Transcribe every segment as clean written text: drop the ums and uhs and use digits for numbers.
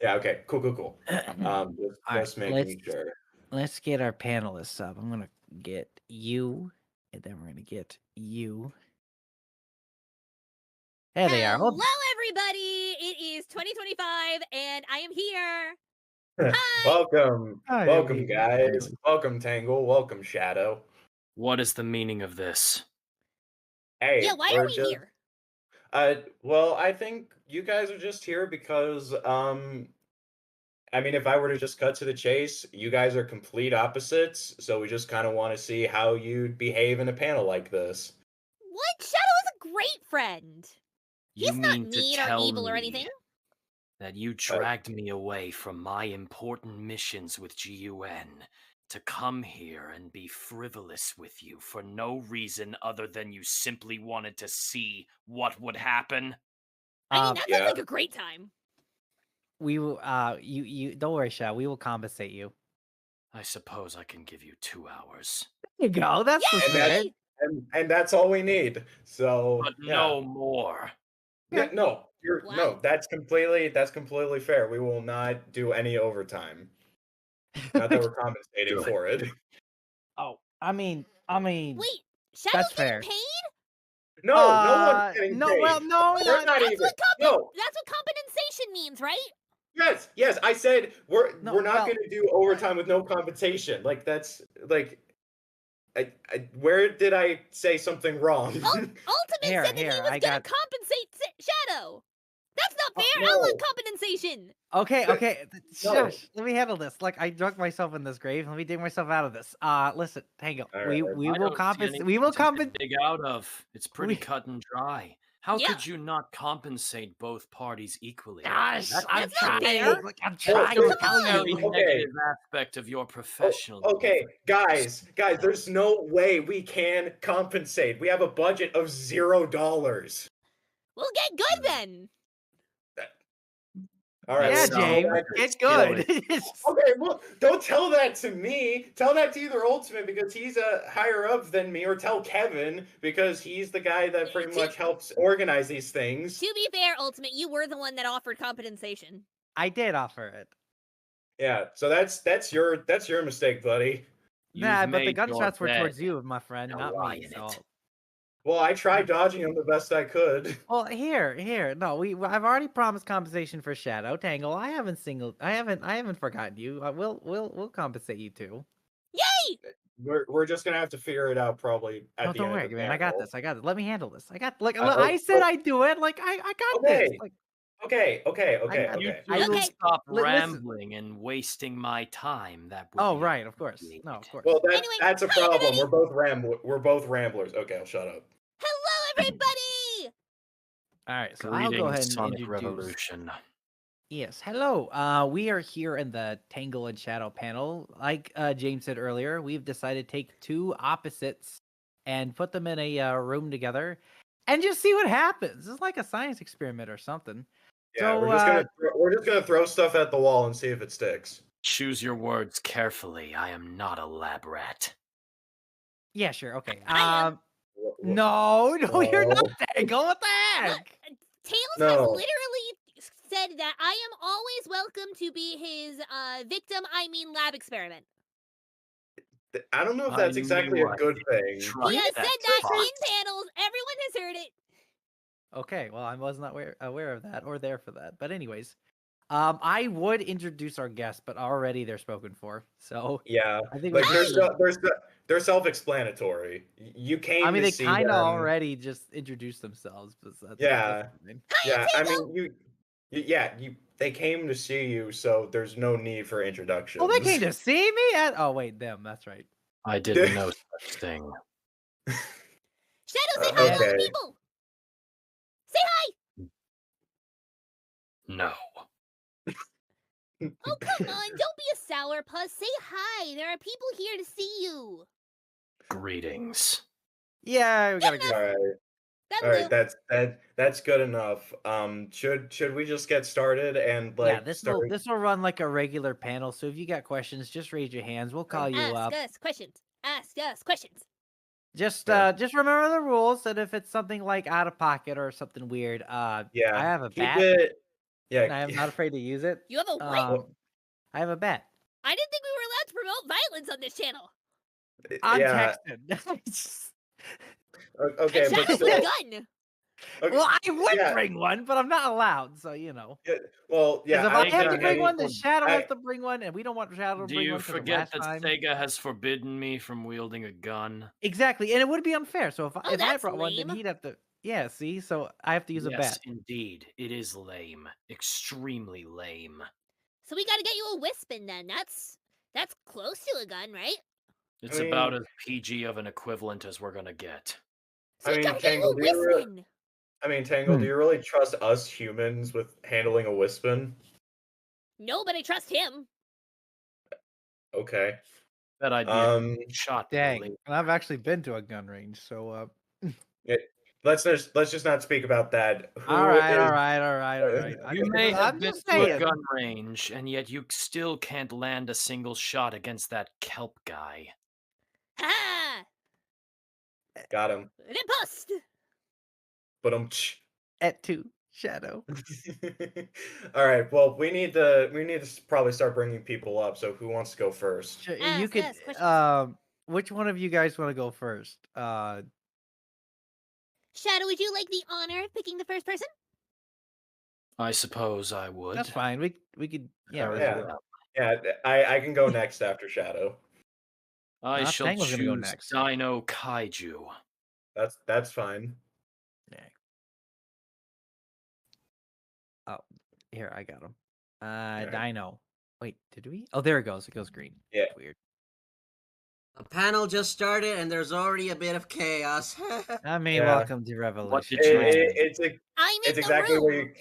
Yeah, okay. Cool. Just, All right, just making sure. let's get our panelists up. I'm gonna get you, and then we're gonna get you. There they are. Oh, Hello, everybody! It is 2025, and I am here. Hi! Welcome, hi, welcome, guys. Welcome, Tangle. Welcome, Shadow. What is the meaning of this? Yeah, Hey, why are we're we just here? well, I think you guys are just here because I mean, if I were to just cut to the chase, you guys are complete opposites, so we just kind of want to see how you'd behave in a panel like this. What? Shadow is a great friend. You He's not mean to mean or tell evil or me anything. that you Uh, dragged me away from my important missions with GUN to come here and be frivolous with you for no reason other than you simply wanted to see what would happen? I mean, Um, that sounds yeah. like a great time. we will. You don't worry, Shao. We will compensate you. I suppose I can give you 2 hours. There you go. That's the And that's spirit. Yay! and that's all we need. So But yeah. no more. Okay. No, Why? that's completely fair. We will not do any overtime. Not that we're compensating Good. for it. Oh, I mean, Wait, Shadow's that's getting fair. paid? No one's getting No, well, paid. no, Wait, We're not. not that's even. what No. that's what compensation means, right? Yes. I said No, we're not well, going to do overtime with no compensation. Like that's like where did I say something wrong? Ultimate said that he here, was I gonna got. compensate Shadow. That's not Oh, fair. I want No. compensation. okay. No. Shush. Let me handle this. Like I dug myself in this grave. Let me dig myself out of this. Listen, Tango. All We right. we I will don't see compensate. anything We will to compensate. dig out of. It's pretty We. cut and dry. How Yeah, could you not compensate both parties equally? Gosh, That I'm that's not shows fair. trying. Like I'm Well, trying to there, tell Come very you. on. okay. negative aspect of your Oh, professionalism okay, for guys, there's no way we can compensate. We have a budget of $0. We'll get good Hmm. then. All right, That Yeah, well, just go sounds James, like back. a get skill good. issue. Okay, well, don't tell that to me. Tell that to either Ultimate because he's a higher up than me, or tell Kevin because he's the guy that pretty To, much helps organize these things. to be fair, Ultimate, you were the one that offered compensation. I did offer it. Yeah, so that's your mistake, buddy. You've Nah, but the made your gunshots were bed. towards you, my friend, Now not lie me. in it. So, Well, I tried dodging him the best I could. well, here. No, I've already promised compensation for Shadow Tangle. I haven't forgotten you. We'll compensate you too. Yay! We're just gonna have to figure it out probably No, at the don't end of worry, the man. I got panel. this. I got it. Let me handle this. Like Oh, I said, I'd do it. Like I got this. okay, Like You I two will Okay. stop listen. rambling and wasting my time. That would Oh be right, of course. No, of appreciated. course. Well, Anyway, that's a hi problem. everybody. We're both ramblers. Okay, I'll shut up. Hello everybody. All right, so I'll go ahead Greetings, and Sonic introduce. Revolution. Yes, hello. We are here in the Tangle and Shadow panel. Like James said earlier, we've decided to take two opposites and put them in a room together and just see what happens. It's like a science experiment or something. Yeah, So we're just gonna throw stuff at the wall and see if it sticks. Choose your words carefully. I am not a lab rat. yeah, sure, okay. I am. No, you're not No, Tangle. What the What? heck? Tails has no. literally said that I am always welcome to be his victim. I mean, lab experiment. I don't know if I that's exactly knew a I good didn't thing. He trust has that said that fox. in panels. Everyone has heard it. Okay, well, I was not aware of that or there for that. But anyways, I would introduce our guests, but already they're spoken for. So Yeah, I think we like should they're just Hi. they're self-explanatory. You I came mean, to they see kind of them. already just introduced themselves, but that's Yeah, fine. yeah. Hiya, I Tango. mean, yeah, they came to see you, so there's no need for Oh, they came introductions. to see me at. Oh wait, them. That's right. I did no such thing. Shadow, say hi to all the Okay. people. Say hi. No. Oh, come on. Don't be a sourpuss. Say hi. There are people here to see you. Greetings. Yeah, we gotta Good go. All enough. right. All That'll right, do. that's good enough. Should we just get started and Yeah, like start? this will run like a regular panel. So if you got questions, just raise your hands. We'll call you Ask up. us questions. Ask us questions. Okay. Just remember the rules. And if it's something like out of pocket or something weird, I Yeah, have a keep bat. it. Yeah. and I am not afraid to use it. You have a what? I have a bat. I didn't think we were allowed to promote violence on this channel. I'm Yeah. texting. Okay, And but Shadow with a still. gun. Okay, Well, I would yeah. bring one, but I'm not allowed, so you know. Yeah, well, Because yeah. if I have to Sega bring has one, then for- Shadow has I- to bring one, and we don't want Shadow to Do bring you one because of forget last that time. Sega has forbidden me from wielding a gun? Exactly, and it would be unfair. So if I that's brought one, then lame. he'd have to. Yeah, see, so I have to use a Yes, bat. indeed. It is lame. Extremely lame. So we gotta get you a Wispin then. That's close to a gun, right? It's mean- about as PG of an equivalent as we're gonna get. So I we mean, gotta get you Tangle, a do you really- Wispin. Tangle, do you really trust us humans with handling a Wispin? No, but I trust him. Okay. That I'd be a shot. in the Dang, leg. and I've actually been to a gun range, so Let's just not speak about that. Who all right. You You may have I'm been just to a saying. gun range, and yet you still can't land a single shot against that kelp guy. Ha! got him? Riposte. But At 2 Shadow. All right. Well, we need to probably start bringing people up. So who wants to go first? You Ask could. us questions. Which one of you guys want to go first? Shadow, would you like the honor of picking the first person? I suppose I would. That's fine. We could. Yeah. Very Yeah. well. Yeah, I can go next after Shadow. I Nah, shall Tangle's gonna go choose next. Dino Kaiju. That's fine. Yeah. Oh, here I got him. Alright. Dino. Wait, did we? Oh, there it goes. It goes green. Yeah. Weird. The panel just started and there's already a bit of chaos. I mean, Yeah. welcome to Revolution. did you do? I'm in It's the exactly room. what you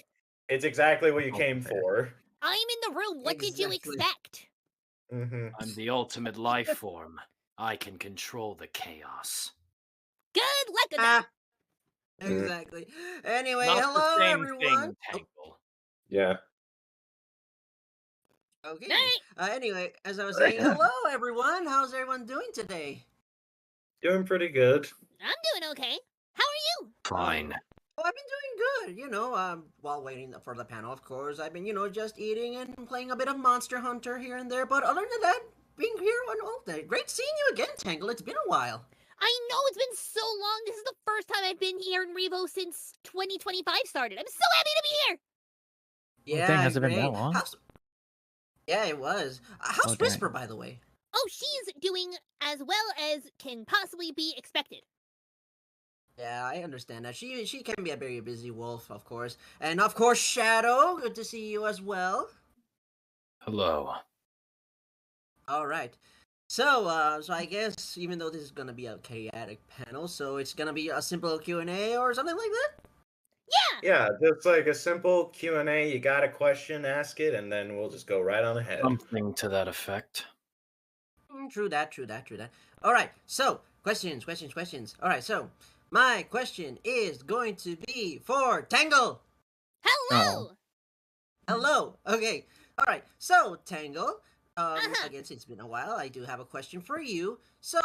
it's exactly what you Oh, came fair. for. I'm in the room. What did you Exactly. expect? Hmm I'm the ultimate life form. I can control the chaos. Good luck with that. Ah, exactly. Anyway, Not hello the same everyone. thing, Oh, Tangle. Yeah. okay. Alright. Anyway, as I was saying, hello everyone. How's everyone doing today? Doing pretty good. I'm doing okay. How are you? Fine. Oh, I've been doing good. While waiting for the panel, of course, I've been, just eating and playing a bit of Monster Hunter here and there. But other than that, being here on all day. Great seeing you again, Tangle. It's been a while. I know it's been so long. This is the first time I've been here in Revo since 2025 started. I'm so happy to be here. Yeah, dang, has it been that great. long? Yeah, it was. How's Oh, dang. Whisper, by the way? Oh, she's doing as well as can possibly be expected. Yeah, I understand that. She can be a very busy wolf, of course. And of course, Shadow, good to see you as well. Hello. All right. So I guess even though this is gonna be a chaotic panel, so it's gonna be a simple Q&A or something like that? Yeah. Yeah, just like a simple Q&A. You got a question, ask it, and then we'll just go right on ahead. Something to that effect. True that. All right, so questions. All right, so my question is going to be for Tangle. Hello. Hello. Okay. All right. So Tangle, Uh-huh. I guess it's been a while. I do have a question for you. So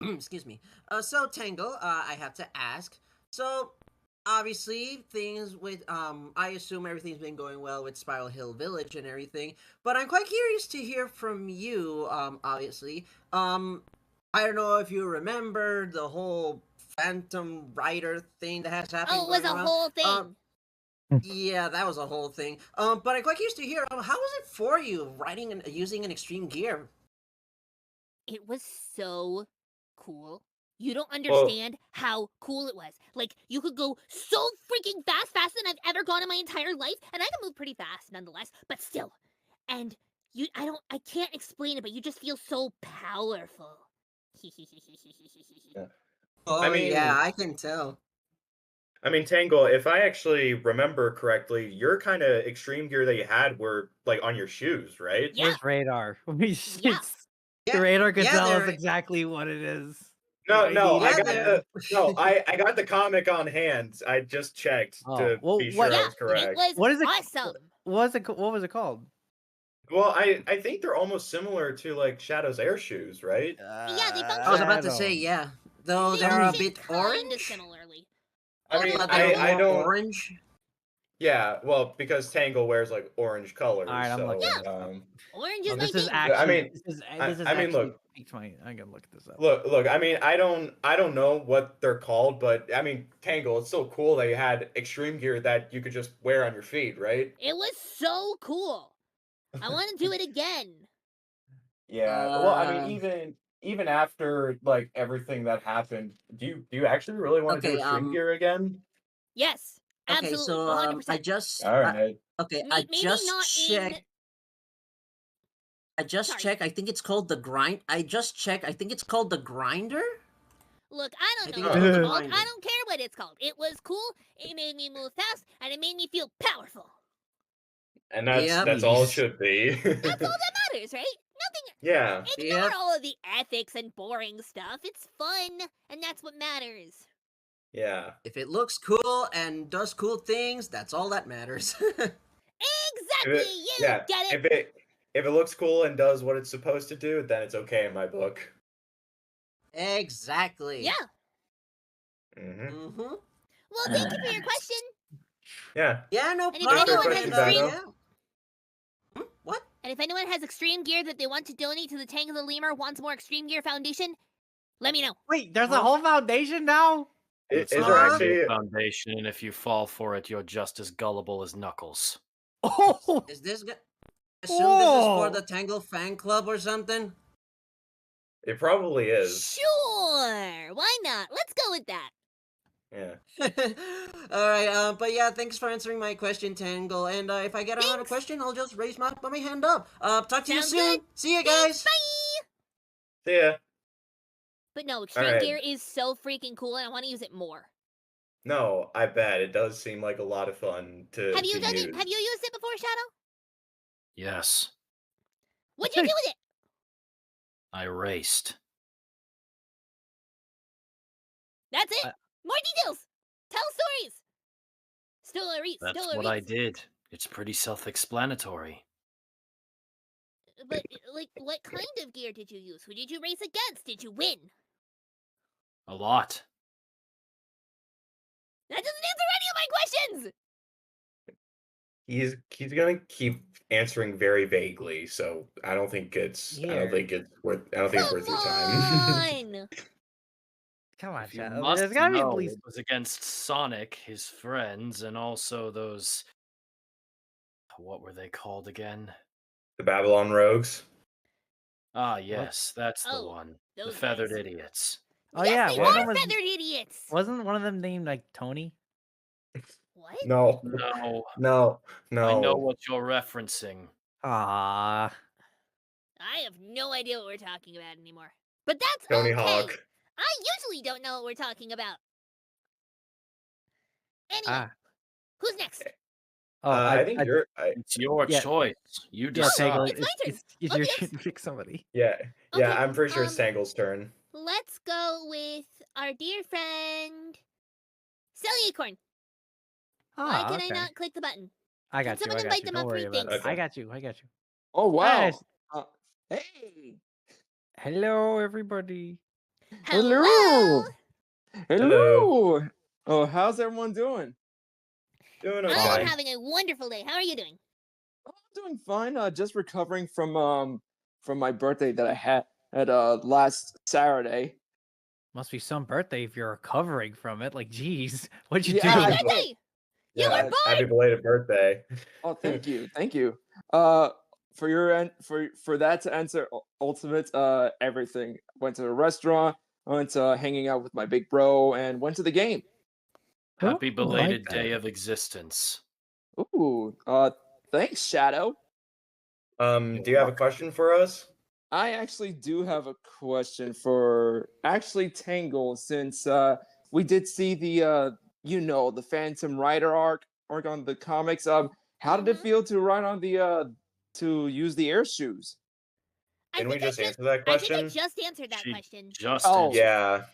excuse me. So Tangle, I have to ask. So obviously things with I assume everything's been going well with Spiral Hill Village and everything, but I'm quite curious to hear from you, obviously. I don't know if you remember the whole Phantom Rider thing that has happened. Oh, it was going a around. whole thing. Yeah, that was a whole thing. But I'm quite curious to hear, how was it for you riding and using an extreme gear? It was so cool. You don't understand how cool it was. Like, you could go so freaking fast, faster than I've ever gone in my entire life, and I can move pretty fast nonetheless, but still. And I can't explain it, but you just feel so powerful. Oh, I mean- yeah, I can tell. I mean, Tangle, if I actually remember correctly, your kind of extreme gear that you had were like on your shoes, right? Yeah. Where's radar? Yeah. The radar could yeah, tell us they're- exactly what it is. No, Like, no, ID. I Yeah, got they're- I got the comic on hand. I just checked Oh, to well, be sure what- I Yeah, was correct. it was What is it- awesome. What was it called? Well, I think they're almost similar to like Shadow's air shoes, right? Yeah, they function- I was about to Shadow. say, yeah. Though They they're a function bit kinda orange. similarly. I mean, Although They're they're I more don't- orange. Yeah, well, because Tangle wears like orange colors, All right, I'm looking so this up. Orange Oh, is my this is thing. I actually mean, this is I mean, actually look, piqued my. I'm gonna look this up. look. I mean, I don't know what they're called, but I mean, Tangle. It's so cool that you had extreme gear that you could just wear on your feet, right? It was so cool. I want to do it again. Yeah. Well, I mean, even after like everything that happened, do you actually really want to do Okay, extreme gear again? Yes, okay, absolutely, so 100%. All right. okay, Maybe not in. I just Sorry. checked. I think it's called the grind. I just checked. I think it's called the grinder. Look, I I don't think know it's what called it's the called. grinder. I don't care what it's called. It was cool. It made me move fast, and it made me feel powerful. And that's Yep. that's all it Jeez. should be. That's all that matters, right? Nothing. Yeah. Ignore Yep. all of the ethics and boring stuff. It's fun, and that's what matters. Yeah. If it looks cool and does cool things, that's all that matters. Exactly. You Yeah. get it. If it looks cool and does what it's supposed to do, then it's okay in my book. Exactly. Yeah. Mm-hmm. Mm-hmm. Well, thank you for your question. Yeah. Yeah, no And if problem. anyone has and, extreme- yeah. What? And if anyone has extreme gear that they want to donate to the Tangle the Lemur wants more Extreme Gear Foundation, let me know. Wait, there's a Huh? whole foundation now. Is It's there not Huh? actually? a foundation, and if you fall for it, you're just as gullible as Knuckles. Oh, Is this? Assume this is for Whoa. the Tangle fan club or something. It probably is. Sure. Why not? Let's go with that. Yeah. All right. But yeah, thanks for answering my question, Tangle. And if I get another Thanks. question, I'll just raise my hand up. Talk to you Sounds soon. good. See you Thanks, guys. bye. See ya. But no, Extreme Alright. Gear is so freaking cool, and I want to use it more. No, I bet it does seem like a lot of fun to Have you done use. it? Have you used it before, Shadow? Yes, What'd you do with it? I raced. That's it. Uh, More details. Tell stories. Still a read. That's Still a what read. I did. It's pretty self-explanatory. But like, what kind of gear did you use? Who did you race against? Did you win? A lot. That doesn't answer any of my questions. He's gonna keep answering very vaguely, so I don't think it's Here. worth your time. on. Come on, If you chat. must There's gotta be at know, least. it was against Sonic, his friends, and also those... What were they called again? The Babylon Rogues. Ah, yes, that's the Oh, one. The those feathered guys. idiots. Oh Yes, yeah, they one of were them was. feathered idiots. Wasn't one of them named like Tony? What? No. No, No. I know No. what you're referencing. Ah. I have no idea what we're talking about anymore. But that's Tony okay. Hawk. I usually don't know what we're talking about. Anyway, who's next? Oh, I think you're. It's your Yeah. choice. You Yeah, decide. Tangle. It's my turn. It's your Okay, turn to pick somebody. Yeah. Okay, I'm pretty sure it's Tangle's turn. Let's go with our dear friend, Silly Acorn. Why Ah, can okay. I not click the button? I Can got you. someone I got invite you. them Don't up, worry please? about it. Thanks. Okay. I got you. I got you. Oh wow! Yes. Hey! Hello, everybody. Hello! Hello. Hello! Oh, how's everyone doing? Doing I okay. am having a wonderful day. How are you doing? Oh, I'm doing fine. Just recovering from my birthday that I had at last Saturday. Must be some birthday if you're recovering from it. Like, geez, what'd you Yeah, do? Happy I birthday! You Yeah. were Happy born! belated birthday. Oh, thank you, thank you. For your for that to answer ultimate everything. Went to a restaurant. Went to hanging out with my big bro, and went to the game. Happy Oh, I like belated that. day of existence. Ooh, thanks, Shadow. Do you have a question for us? I actually do have a question for Tangle, since we did see the the Phantom Rider arc on the comics. How did it feel to ride on the to use the air shoes? Can we just answer that I think question? I just answered that She question. just Oh. answered. Yeah.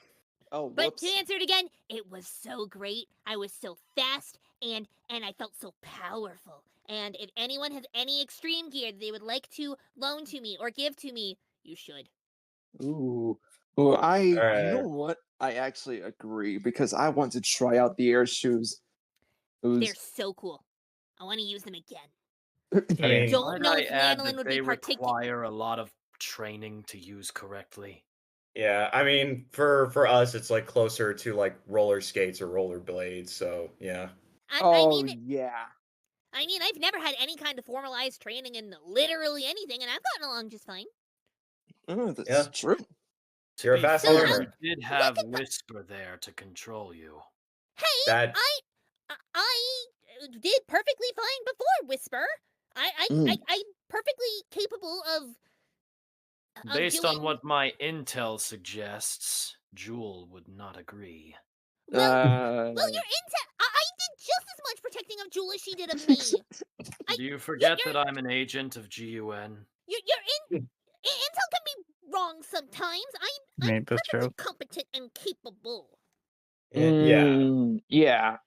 Oh, But whoops. to answer it again, it was so great. I was so fast, and I felt so powerful. And if anyone has any extreme gear that they would like to loan to me or give to me, you should. Ooh. Well, you know Alright. what? I actually agree because I want to try out the air shoes. It They're was so cool. I want to use them again. I mean, Don't Might know I if add Lanolin that would they be particular. require a lot of training to use correctly. yeah, I mean, for us, it's like closer to like roller skates or roller blades. So yeah. I mean, yeah. I've never had any kind of formalized training in literally anything, and I've gotten along just fine. Oh, that's Yeah. true. To You're a be fast fair, learner. you did have Whisper there to control you. Hey, That I did perfectly fine before Whisper. I'm perfectly capable of Based on doing- what my intel suggests, Jewel would not agree. Well, Uh, your intel. I did just as much protecting of Jewel as she did of me. Do you forget you're- that I'm an agent of GUN? Your intel can be wrong sometimes. I'm Ain't this perfectly true? competent and capable. yeah. Yeah.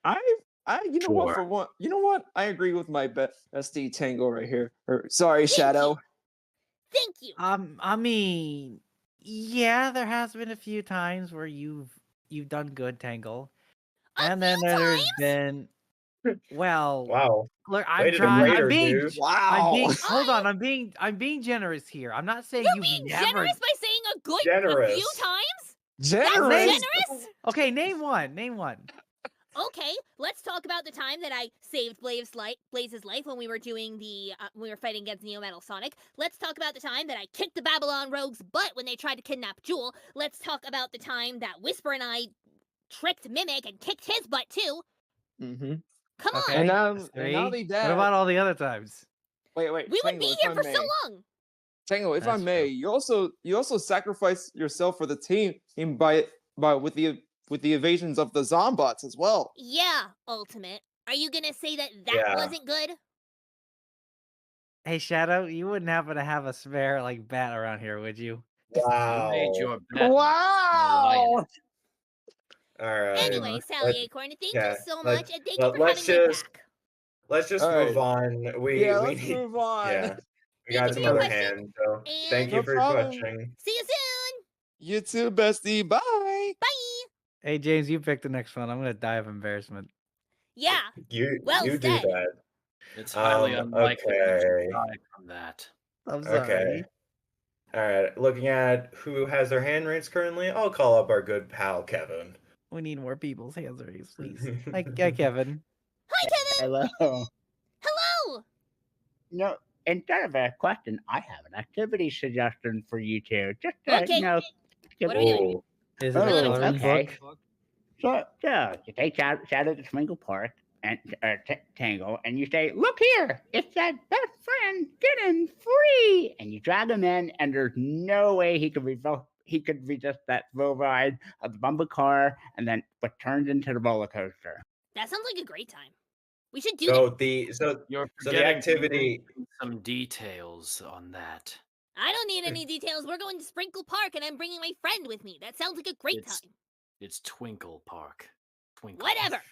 You know what? Sure. For one, you know what? I agree with my bestie Tangle right here. Or sorry, Shadow. Thank you. I mean, yeah, there has been a few times where you've done good, Tangle, and then few there's times? been, well, Wow. look, Way I'm to trying. degrade I'm her, being. dude. I'm being. Wow. Hold on. I'm being generous here. I'm not saying You're you've being never. generous by saying a few Generous. times? Generous. That's generous? Okay, name one. Name one. Okay, let's talk about the time that I saved Blaze's life when we were doing when we were fighting against Neo Metal Sonic. Let's talk about the time that I kicked the Babylon Rogue's butt when they tried to kidnap Jewel. Let's talk about the time that Whisper and I tricked Mimic and kicked his butt too. Mm-hmm. Come Okay. on, And that's and three. not only What that. about all the other times? Wait. we would Tangle, be if here I for may. so long. Tangle, if I That's may, true. you also sacrifice yourself for the team by with the evasions of the Zombots as well. Yeah, Ultimate. Are you gonna say that Yeah. wasn't good? Hey, Shadow, you wouldn't happen to have a spare like bat around here, would you? Wow. You made your bet. Wow. All right. Anyway, Sally Acorn, thank yeah, you so let- much, and thank you let- for let's having my just- back. Let's just All move right. on. We Yeah, we let's need. move on. Yeah, we Thank got you some for your other question, hands. So and thank you No for your problem. question. see you soon. You too, bestie. Bye. Bye. Hey, James, you pick the next one. I'm gonna die of embarrassment. Yeah. You Well you do said. that. It's highly unlikely that Okay. you die from that. I'm Okay. sorry. All right. Looking at who has their hand raised currently, I'll call up our good pal Kevin. We need more people's hands raised, please. Hi, Kevin. Hi, Kevin. Hello. Hello. No, instead of a question, I have an activity suggestion for you two. Just to, Okay. give What are we doing? Ooh. Is it a Oh, coloring okay. book? So you take Shadow to Twinkle Park and Tangle, and you say, "Look here, it's that best friend getting free," and you drag him in, and there's no way he could resist that slow ride of the bumper car, and then what turns into the roller coaster. That sounds like a great time. We should do So that. the so You're so the forgetting activity. some details on that. I don't need any details. We're going to Sprinkle Park, and I'm bringing my friend with me. That sounds like a great It's- time. It's Twinkle Park. Twinkle. Whatever.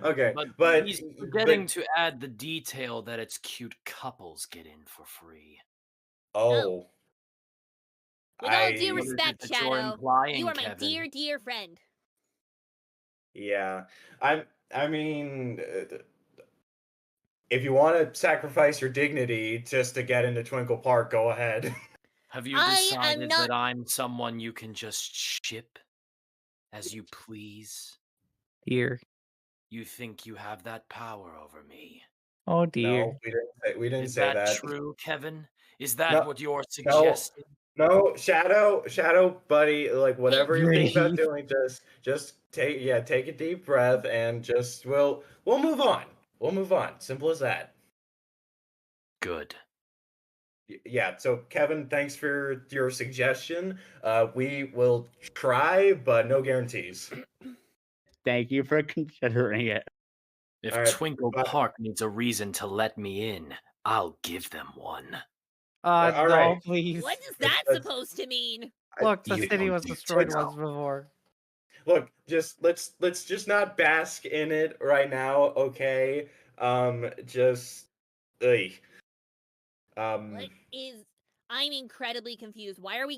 Okay, But he's forgetting to add the detail that it's cute couples get in for free. Oh. With all due What is it respect, that you're Shadow, implying, you are my Kevin? dear, dear friend. Yeah, I mean, if you want to sacrifice your dignity just to get into Twinkle Park, go ahead. Have you I am decided not- that I'm someone you can just ship as you please? Dear. You think you have that power over me? Oh dear. No, we didn't Is say that that. true, Kevin? Is that No, what you're suggesting? No, Shadow, buddy. Like whatever you're thinking about breathe. doing, just take a deep breath and just we'll move on. We'll move on. Simple as that. Good. Yeah. So Kevin, thanks for your suggestion. We will try, but no guarantees. Thank you for considering it. If All right, Twinkle bye. Park needs a reason to let me in, I'll give them one. all No, right. please. What is that That's- supposed to mean? Look, the You city don't was need to destroyed know. once before. Look, just let's just not bask in it right now, okay? Just, ugh. What is... I'm incredibly confused. Why are we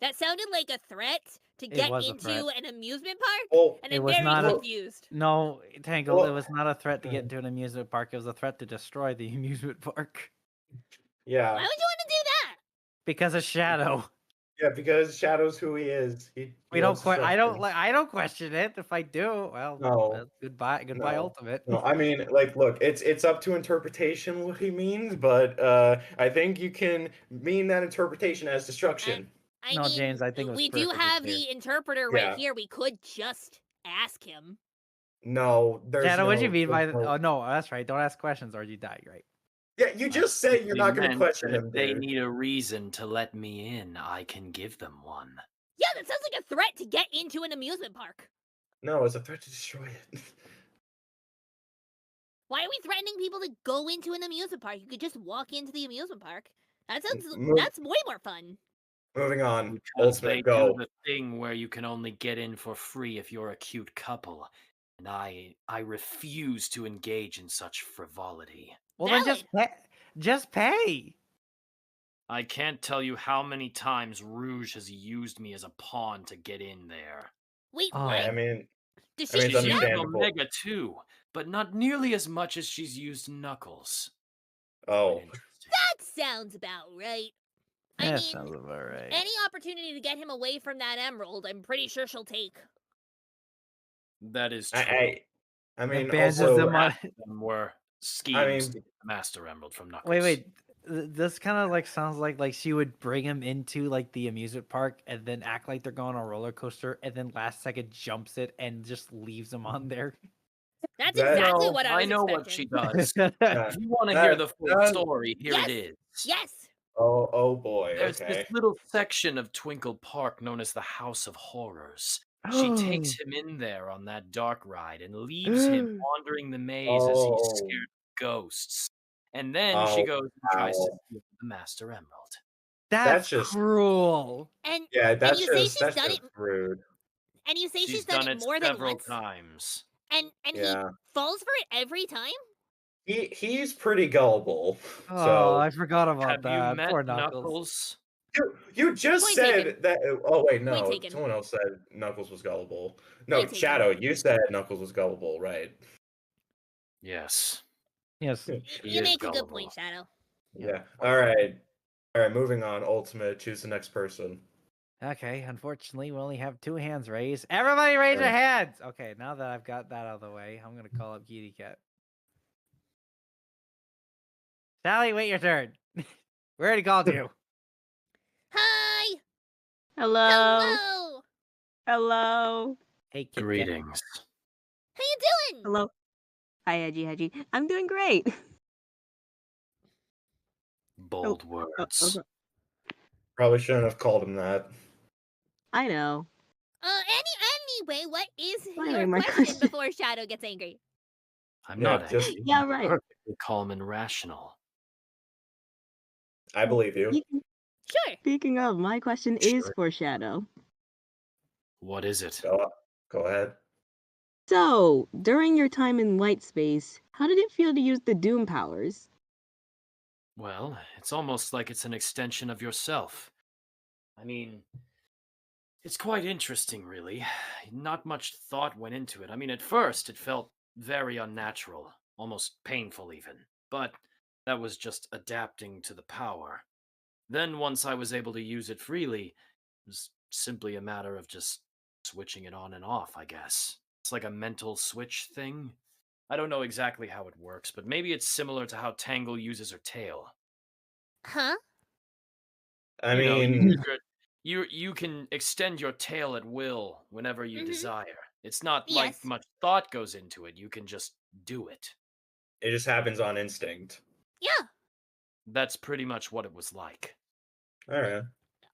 That sounded like a threat to It get was a threat. into an amusement park? Well, And It I'm was very not a- confused. No, Tangle, it Well, was not a threat to get into an amusement park. It was a threat to destroy the amusement park. Why yeah, would you want to do that? Because of Shadow. yeah, because Shadow's who he is. He We don't loves I don't destruction. like I don't question it. If I do, well, No, goodbye no, Ultimate. no. I mean, like, look, it's up to interpretation what he means, but I think you can mean that interpretation as destruction. I No, mean, James, I think it was we do perfectly have clear. the interpreter right Yeah. here. We could just ask him. No, there's Shadow, no. what do you mean by? there's no- Oh no, that's right. Don't ask questions or you die. Right? Yeah, you just say you're simply not going to meant question that him, if they dude. need a reason to let me in, I can give them one. Yeah, that sounds like a threat to get into an amusement park. No, it's a threat to destroy it. Why are we threatening people to go into an amusement park? You could just walk into the amusement park. That sounds Move- that's way more fun. Moving on. Because they Ultimate, go. do the thing where you can only get in for free if you're a cute couple. And I refuse to engage in such frivolity. Well, then just pay. I can't tell you how many times Rouge has used me as a pawn to get in there. Wait, Oh. what? I mean, Does I she mean, She's it's do that? used understandable. Omega too, but not nearly as much as she's used Knuckles. Oh, Quite interesting. That sounds about right. I That mean, sounds about right. any opportunity to get him away from that emerald, I'm pretty sure she'll take. That is true. I mean, bans also, them on- Half of them were schemes mean- to get the Master Emerald from Knuckles. Wait. This kind of like sounds like she would bring him into like the amusement park and then act like they're going on a roller coaster and then last second jumps it and just leaves him on there. That's That- exactly No, what I was know expecting. what she does. Yeah. If you want to hear That- the full that- story, here Yes, it is. Yes. Oh boy. There's Okay. this little section of Twinkle Park known as the House of Horrors. She takes him in there on that dark ride and leaves him wandering the maze as he's Oh. scared of ghosts. And then she Oh, goes and tries to wow. steal the Master Emerald. That's just- cruel. And Yeah, that's you say just she's that's done just it- rude. and you say She's done done it it more than several once, times. and Yeah. he falls for it every time. He's pretty gullible. Oh, So I forgot about Have that. you met Poor Knuckles. you just Point said taken. that. Oh wait, no. Point taken. Someone else said Knuckles was gullible. No, Point taken. Shadow, you said Knuckles was gullible, right? Yes. Yes. He You is make a good gullible. point, Shadow. Yeah. All right. Moving on. Ultimate. Choose the next person. Okay, unfortunately, we only have 2 hands raised. Everybody raise your hands! Okay, now that I've got that out of the way, I'm going to call up Kitty Cat. Sally, wait your turn. We already called you. Hi. Hello. Hello. Hello. Hey, Kit Kat. Greetings. How you doing? Hello. Hi, Edgy. I'm doing great. Bold words. Probably shouldn't have called him that. I know. Anyway, what is Anyway, your my question question- before Shadow gets angry? I'm Yeah, not just- angry. Yeah, I'm right. perfectly calm and rational. I believe you. Sure. Speaking of, my question is Sure. for Shadow. What is it? Go ahead. So, during your time in Light Space, how did it feel to use the Doom powers? Well, it's almost like it's an extension of yourself. I mean, it's quite interesting, really. Not much thought went into it. I mean, at first, it felt very unnatural, almost painful even. But that was just adapting to the power. Then, once I was able to use it freely, it was simply a matter of just switching it on and off, I guess. It's like a mental switch thing. I don't know exactly how it works, but maybe it's similar to how Tangle uses her tail. Huh? I You know, mean, you can extend your tail at will whenever you Mhm. desire. It's not Yes. like much thought goes into it. You can just do it. it just happens on instinct. Yeah. That's pretty much what it was like. All right.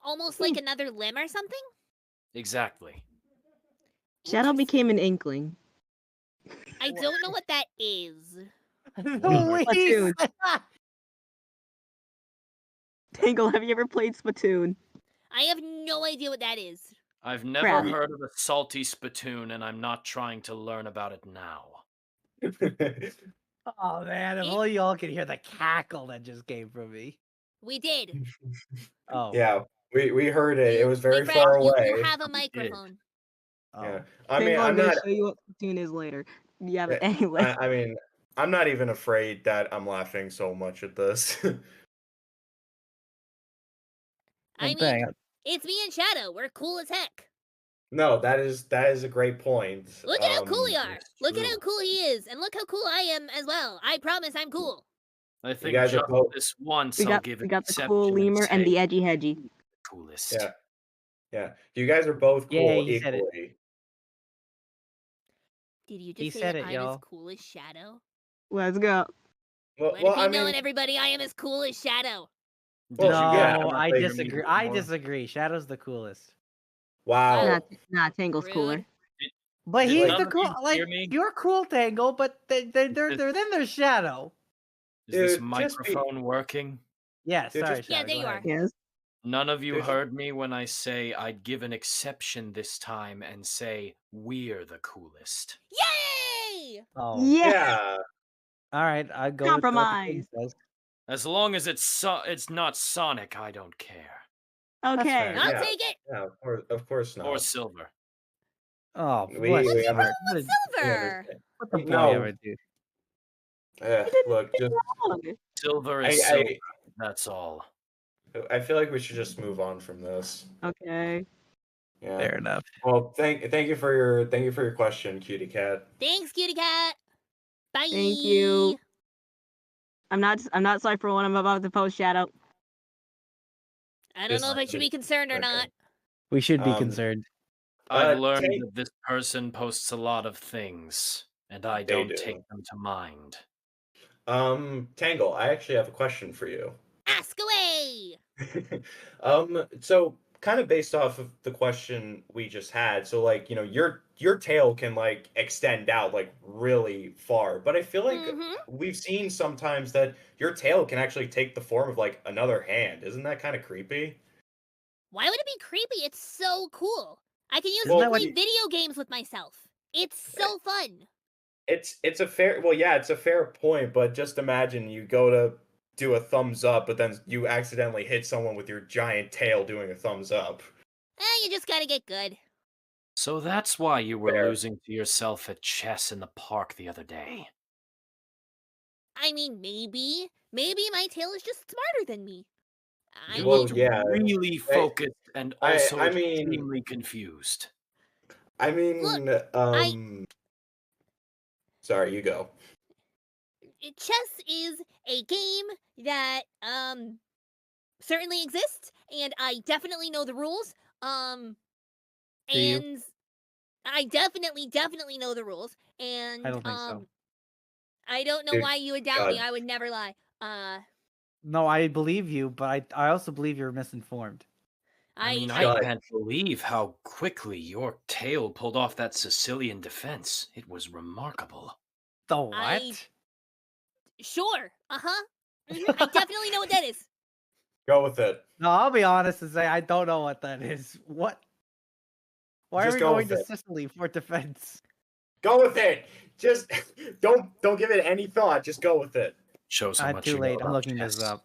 Almost like another limb or something? Exactly. Shadow Interesting. became an inkling. I don't know what that is. Please. Tangle, have you ever played Splatoon? I have no idea what that is. I've never Crap. heard of a salty spittoon, and I'm not trying to learn about it now. Oh man, if only y'all could hear the cackle that just came from me. We did. Oh. Yeah, We heard it. It was My very friend, far you away. have a We did. microphone. Yeah. Oh. I mean, Tangle, I'm I'm gonna not. show you what Splatoon is later. Yeah, but eh, anyway. I mean, I'm not even afraid that I'm laughing so much at this. I Same mean, thing. it's me and Shadow. We're cool as heck. No, that is a great point. Look at how cool we are. It's Look at true. how cool he is, and look how cool I am as well. I promise I'm cool. I think guys are just both- this once We I'll got give we an got the exception cool and lemur and say the edgy hedgy. coolest. Yeah. Yeah. You guys are both Yeah, cool you said it. equally. Did you He just say said that it, I'm y'all. as cool as Shadow? Let's go. Well, Let well, it be I known, mean, everybody, I am as cool as Shadow. Well, Did you yeah, guys No, wanna I play disagree. me I more? disagree. Shadow's the coolest. wow. Nah, Tangle's cooler. Rude. But Did he's none the of cool. you Like hear me? you're cool, Tangle. But then there's Shadow. Is this Dude, just be- microphone working? Yeah, Dude, sorry, just- Yeah, Shadow. there go you ahead. are. Yes. None of you Dude, heard me when I say I'd give an exception this time and say we're the coolest. Yay! Oh, Yeah. Yeah. all right. I go with what the king Compromise. says. As long as it's not Sonic, I don't care. Okay. fair. I'll Yeah. take it. Yeah, of course Or not. Silver. Oh, We- bless we his under- heart. What did We Silver. understand. what the boy No. ever do? Look, just Wrong. Silver I, is silver. That's all. I feel like we should just move on from this. Okay. Yeah. Fair enough. Well, thank you for your question, cutie cat. Thanks, kitty cat. Bye. Thank you. I'm not sorry for what I'm about to post, Shadow. I don't know if I should be concerned or Okay. not. We should be Um, concerned. I've learned Tank- that this person posts a lot of things, and I They don't do. take them to mind. Tangle, I actually have a question for you. Ask away. So kind of based off of the question we just had, so like, your tail can like extend out like really far, but I feel like Mhm. we've seen sometimes that your tail can actually take the form of like another hand. Isn't that kind of creepy? Why would it be creepy? It's so cool. I can use Isn't it that to what play you- video games with myself. It's so fun. It's a fair, well, yeah, it's a fair point, but just imagine you go to do a thumbs up, but then you accidentally hit someone with your giant tail doing a thumbs up. You just gotta get good. So that's why you were Fair. losing to yourself at chess in the park the other day. I mean, maybe my tail is just smarter than me. I You Well, mean, looked yeah. really focused and also I mean- extremely confused. I mean, sorry, you go. chess is a game that certainly exists, and I definitely know the rules. Do you? And I definitely know the rules. And I don't think so. I don't know Dude, why you would doubt me. God. I would never lie. No, I believe you, but I also believe you're misinformed. I mean, I- I can't believe how quickly your tail pulled off that Sicilian defense. It was remarkable. The what? Sure. I definitely know what that is. Go with it. No, I'll be honest and say I don't know what that is. What? Why Just are we go going with to it. Sicily for defense? Go with it. Just don't give it any thought. Just go with it. Shows how much Too you know late. I'm about looking this chess. up.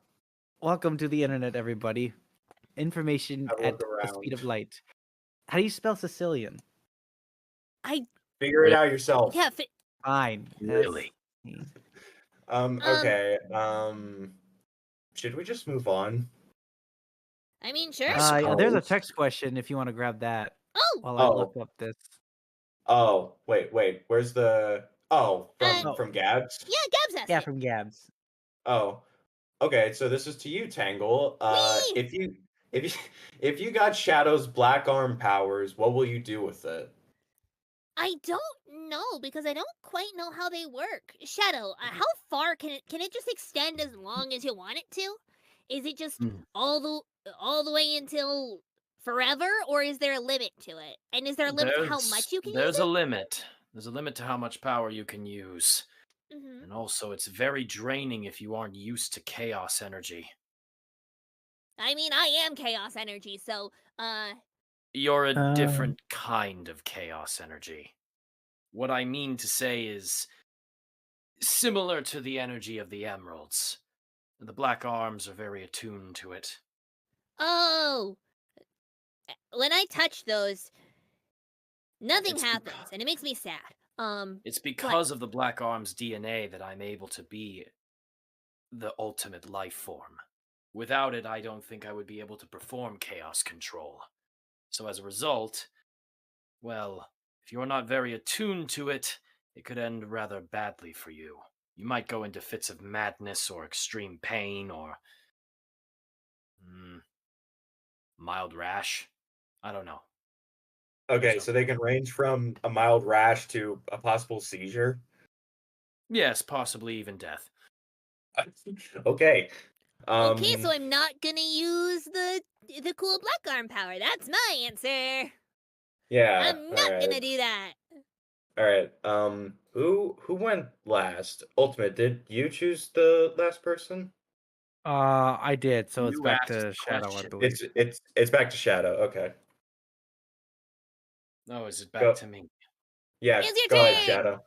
Welcome to the internet, everybody. Information Have a at look the speed of around. light. How do you spell Sicilian? Figure it out yourself. Yeah. Fine. Really? Okay. Should we just move on? I mean, sure. There's a suppose. text question if you want to grab that Oh, while I look up this. Oh, wait. Where's the? Oh, from Gabs. yeah, Gabs asked Yeah, it. from Gabs. Oh, okay. So this is to you, Tangle. Whee! If you got Shadow's black arm powers, what will you do with it? I don't know because I don't quite know how they work. Shadow, how far can it just extend as long as you want it to? Is it just Hmm. all the way until forever, or is there a limit to it? And is there a limit to how much you can use There's it? a limit. There's a limit to how much power you can use. Mhm. And also, it's very draining if you aren't used to chaos energy. I mean, I am chaos energy, so You're a Um. different kind of chaos energy. What I mean to say is similar to the energy of the emeralds. The black arms are very attuned to it. oh, when I touch those, nothing It's happens, and it makes me sad. It's because of the Black Arm's DNA that I'm able to be the ultimate life form. Without it, I don't think I would be able to perform chaos control. So as a result, well, if you're not very attuned to it, it could end rather badly for you. You might go into fits of madness or extreme pain or mild rash. I don't know. Okay, so they can range from a mild rash to a possible seizure. Yes, possibly even death. Okay. Okay, so I'm not gonna use the cool black arm power. That's my answer. Yeah. I'm not gonna do that. All right. Who went last? Ultimate, did you choose the last person? I did, so it's You back asked to the Shadow, I question. believe. It's back to Shadow. Okay. Oh, is it back Go. to me? Yeah, It's your go ahead, turn! Shadow.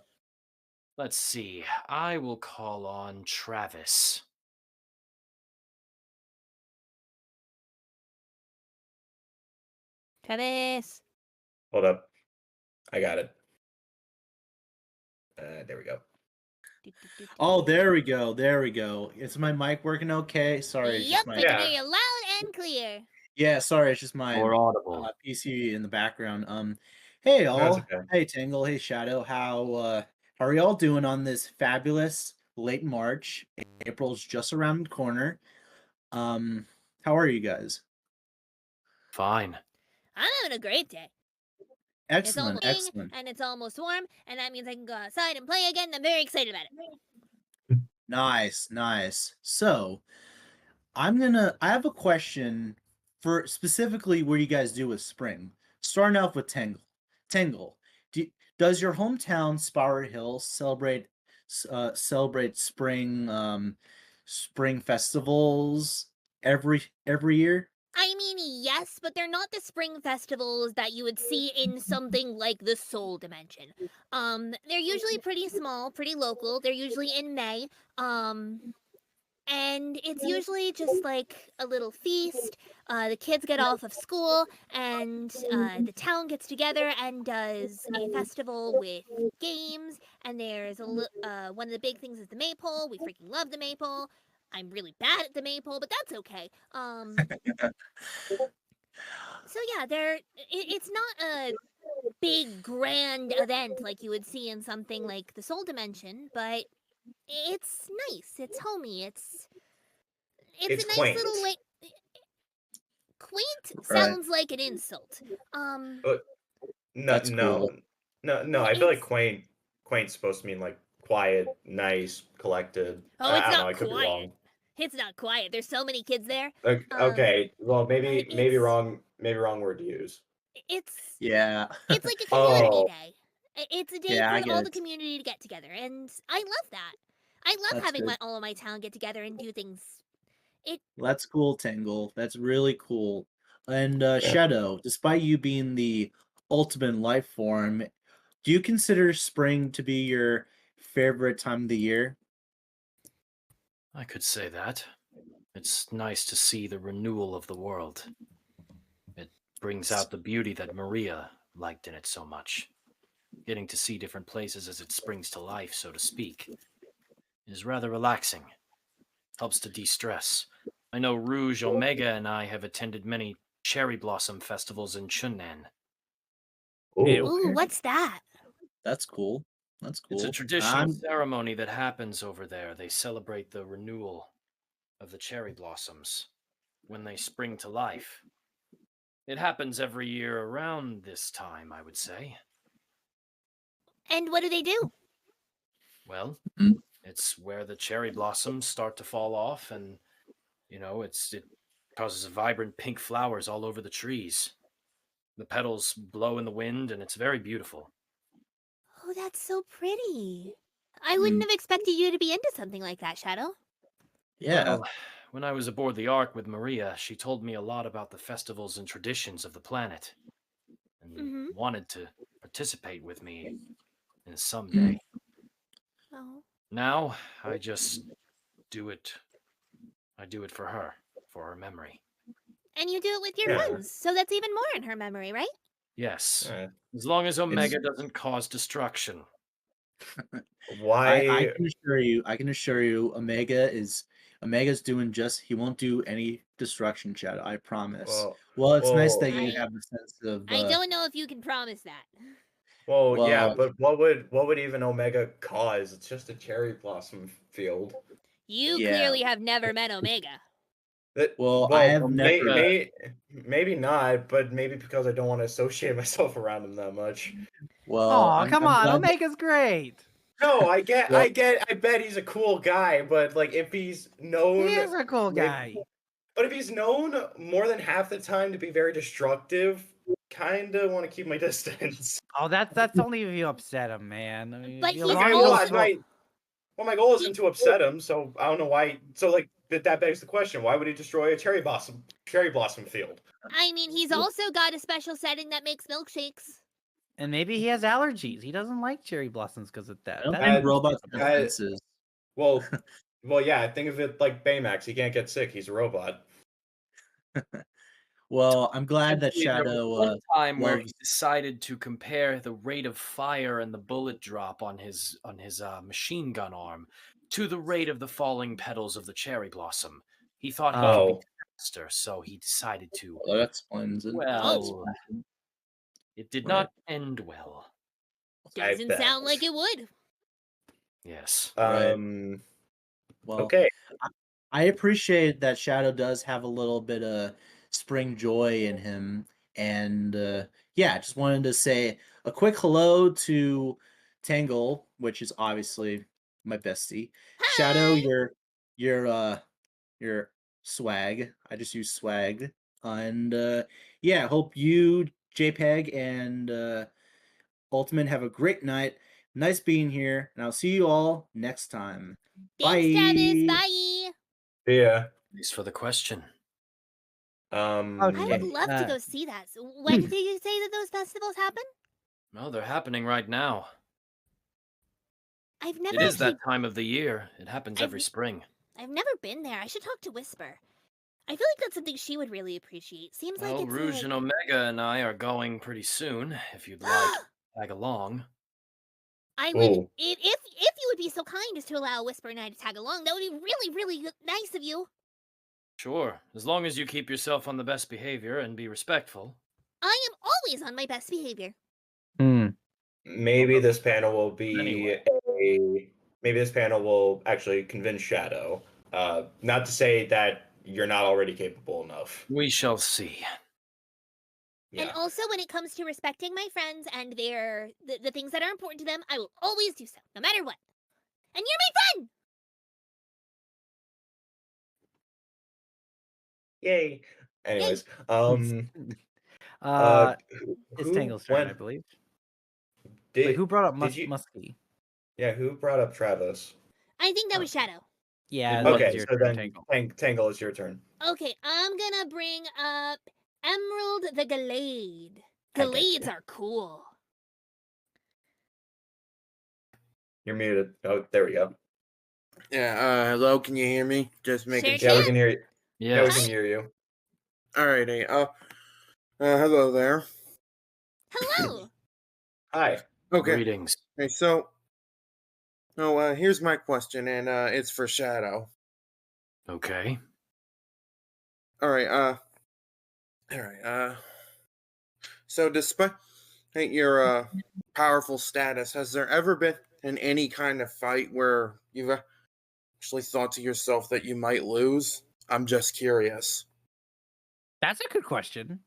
Let's see. I will call on Travis. Travis. Hold up. I got it. There we go. Oh, there we go. There we go. Is my mic working okay? Sorry, it's Yep, just my I can hear you loud and clear. yeah. Sorry, it's just my More audible. PC in the background. Hey No, it's all. okay. Hey Tangle. Hey Shadow. How are y'all doing on this fabulous late March? April's just around the corner. How are you guys? Fine. I'm having a great day. It's Excellent. almost Excellent. and it's almost warm, and that means I can go outside and play again. I'm very excited about it. Nice. Nice. So, I have a question for specifically what you guys do with spring. Starting off with Tangle. Tangle, does your hometown Spower Hill celebrate spring festivals every year? I mean, yes, but they're not the spring festivals that you would see in something like the Soul Dimension. They're usually pretty small, pretty local. They're usually in May. And it's usually just like a little feast. The kids get off of school, and the town gets together and does a festival with games. And there's one of the big things is the maypole. We freaking love the maypole. I'm really bad at the maypole, but that's okay. So yeah, it's not a big grand event like you would see in something like the Soul Dimension, but it's nice. It's homey. It's It's a nice quaint. little way. Quaint Right. sounds like an insult. No, That's no, cool. no. I feel like quaint's supposed to mean like quiet, nice, collected. Oh, it's I don't know. not I could be quiet. wrong. It's not quiet. There's so many kids there. Okay. Well, maybe it's wrong. Maybe wrong word to use. it's Yeah. it's like a community Oh, day. It's a day Yeah, I for get all the it. community to get together, and I love that. I love That's having good. all of my town get together and do things. That's cool, Tangle. That's really cool. And Shadow, despite you being the ultimate life form, do you consider spring to be your favorite time of the year? I could say that. It's nice to see the renewal of the world. It brings out the beauty that Maria liked in it so much. Getting to see different places as it springs to life, so to speak, is rather relaxing. Helps to de-stress. I know Rouge, Omega, and I have attended many cherry blossom festivals in Chunnan. Ew. Ooh, what's that? That's cool. That's It's a cool. traditional ceremony that happens over there. They celebrate the renewal of the cherry blossoms when they spring to life. It happens every year around this time, I would say. And what do they do? Well, Mm. it's where the cherry blossoms start to fall off, and it causes vibrant pink flowers all over the trees. The petals blow in the wind, and it's very beautiful. Oh, that's so pretty. I wouldn't have expected you to be into something like that, Shadow. Yeah. Well, when I was aboard the Ark with Maria, she told me a lot about the festivals and traditions of the planet, and wanted to participate with me in someday. Oh. Now, I just do it. I do it for her memory. And you do it with your Yeah. friends, so that's even more in her memory, right? Yes. Uh, As long as Omega doesn't cause destruction. I why? can assure you, Omega's doing he won't do any destruction, Shadow. I promise. Well, it's nice that you I have a sense of. I don't know if you can promise that. Well, yeah, Well, but what would even Omega cause? It's just a cherry blossom field. You Yeah. clearly have never met Omega. Well, I have never. Maybe not, but maybe because I don't want to associate myself around him that much. Well, Oh, come on, Omega's great. No, I Well- bet he's a cool guy, but like if he's known, He is a cool maybe- guy. But if he's known more than half the time to be very destructive, kind of want to keep my distance. Oh, that's only if you upset him, man. I mean, But if you he's want Okay, to well, go slow- my goal isn't to upset him, so I don't know why. So like that begs the question: why would he destroy a cherry blossom field? I mean, he's also got a special setting that makes milkshakes. and maybe he has allergies. He doesn't like cherry blossoms because of that. I don't That think makes robots sense. have senses. Well, yeah. Think of it like Baymax. He can't get sick. He's a robot. Well, I'm glad that Simply, there was Shadow. one time where he loves- decided to compare the rate of fire and the bullet drop on his machine gun arm to the rate of the falling petals of the cherry blossom. He thought he could be Oh, faster, so he decided to. Well, that explains it. Well, it did Right. not end well. I Doesn't bet. sound like it would. Yes. Right. Well, Okay. I appreciate that Shadow does have a little bit of spring joy in him, and yeah, just wanted to say a quick hello to Tangle, which is obviously my bestie. Shadow, Hi! your swag. I just use swag, and yeah, hope you, JPEG, and Ultimate have a great night. Nice being here, and I'll see you all next time. Thanks, Bye. Travis. Bye. Yeah. Thanks for the question. I Okay. would love to go see that. So when did you say that those festivals happen? Well, they're happening right now. I've never It is actually, that time of the year. It happens every spring. I've never been there. I should talk to Whisper. I feel like that's something she would really appreciate. Seems like Well, it's Rouge and Omega and I are going pretty soon. If you'd like, tag along. I would, Ooh. if you would be so kind as to allow Whisper and I to tag along, that would be really, really nice of you. Sure, as long as you keep yourself on the best behavior and be respectful. I am always on my best behavior. Maybe this panel will be Anyway. maybe this panel will actually convince Shadow. Not to say that you're not already capable enough. We shall see. Yeah. And also, when it comes to respecting my friends and the things that are important to them, I will always do so, no matter what. And you're my friend! Yay. Anyways, It's Tangle's turn, I believe. Wait, who brought up Muskie? Yeah, who brought up Travis? I think that was Shadow. Yeah, Okay, it's your so turn, then Tangle. Tangle, it's your turn. Okay, I'm gonna bring up Emerald the Glade. Glades are cool. You're muted. Oh, there we go. Yeah, hello, can you hear me? Just making Sure Yeah, we can hear you. Yeah, we Yes. can hear you. Alrighty, hello there. Hello! Hi. Okay. Greetings. Okay, so, here's my question, and, it's for Shadow. Okay. Alright, so despite your, powerful status, has there ever been in any kind of fight where you've actually thought to yourself that you might lose? I'm just curious. That's a good question.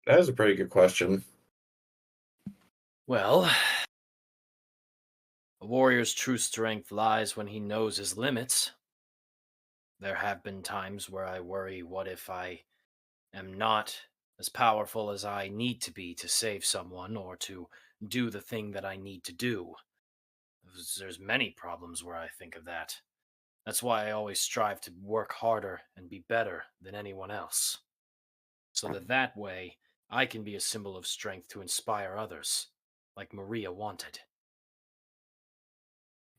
That is a pretty good question. Well, a warrior's true strength lies when he knows his limits. There have been times where I worry, what if I am not as powerful as I need to be to save someone or to do the thing that I need to do? There's many problems where I think of that. That's why I always strive to work harder and be better than anyone else. So that way, I can be a symbol of strength to inspire others, like Maria wanted.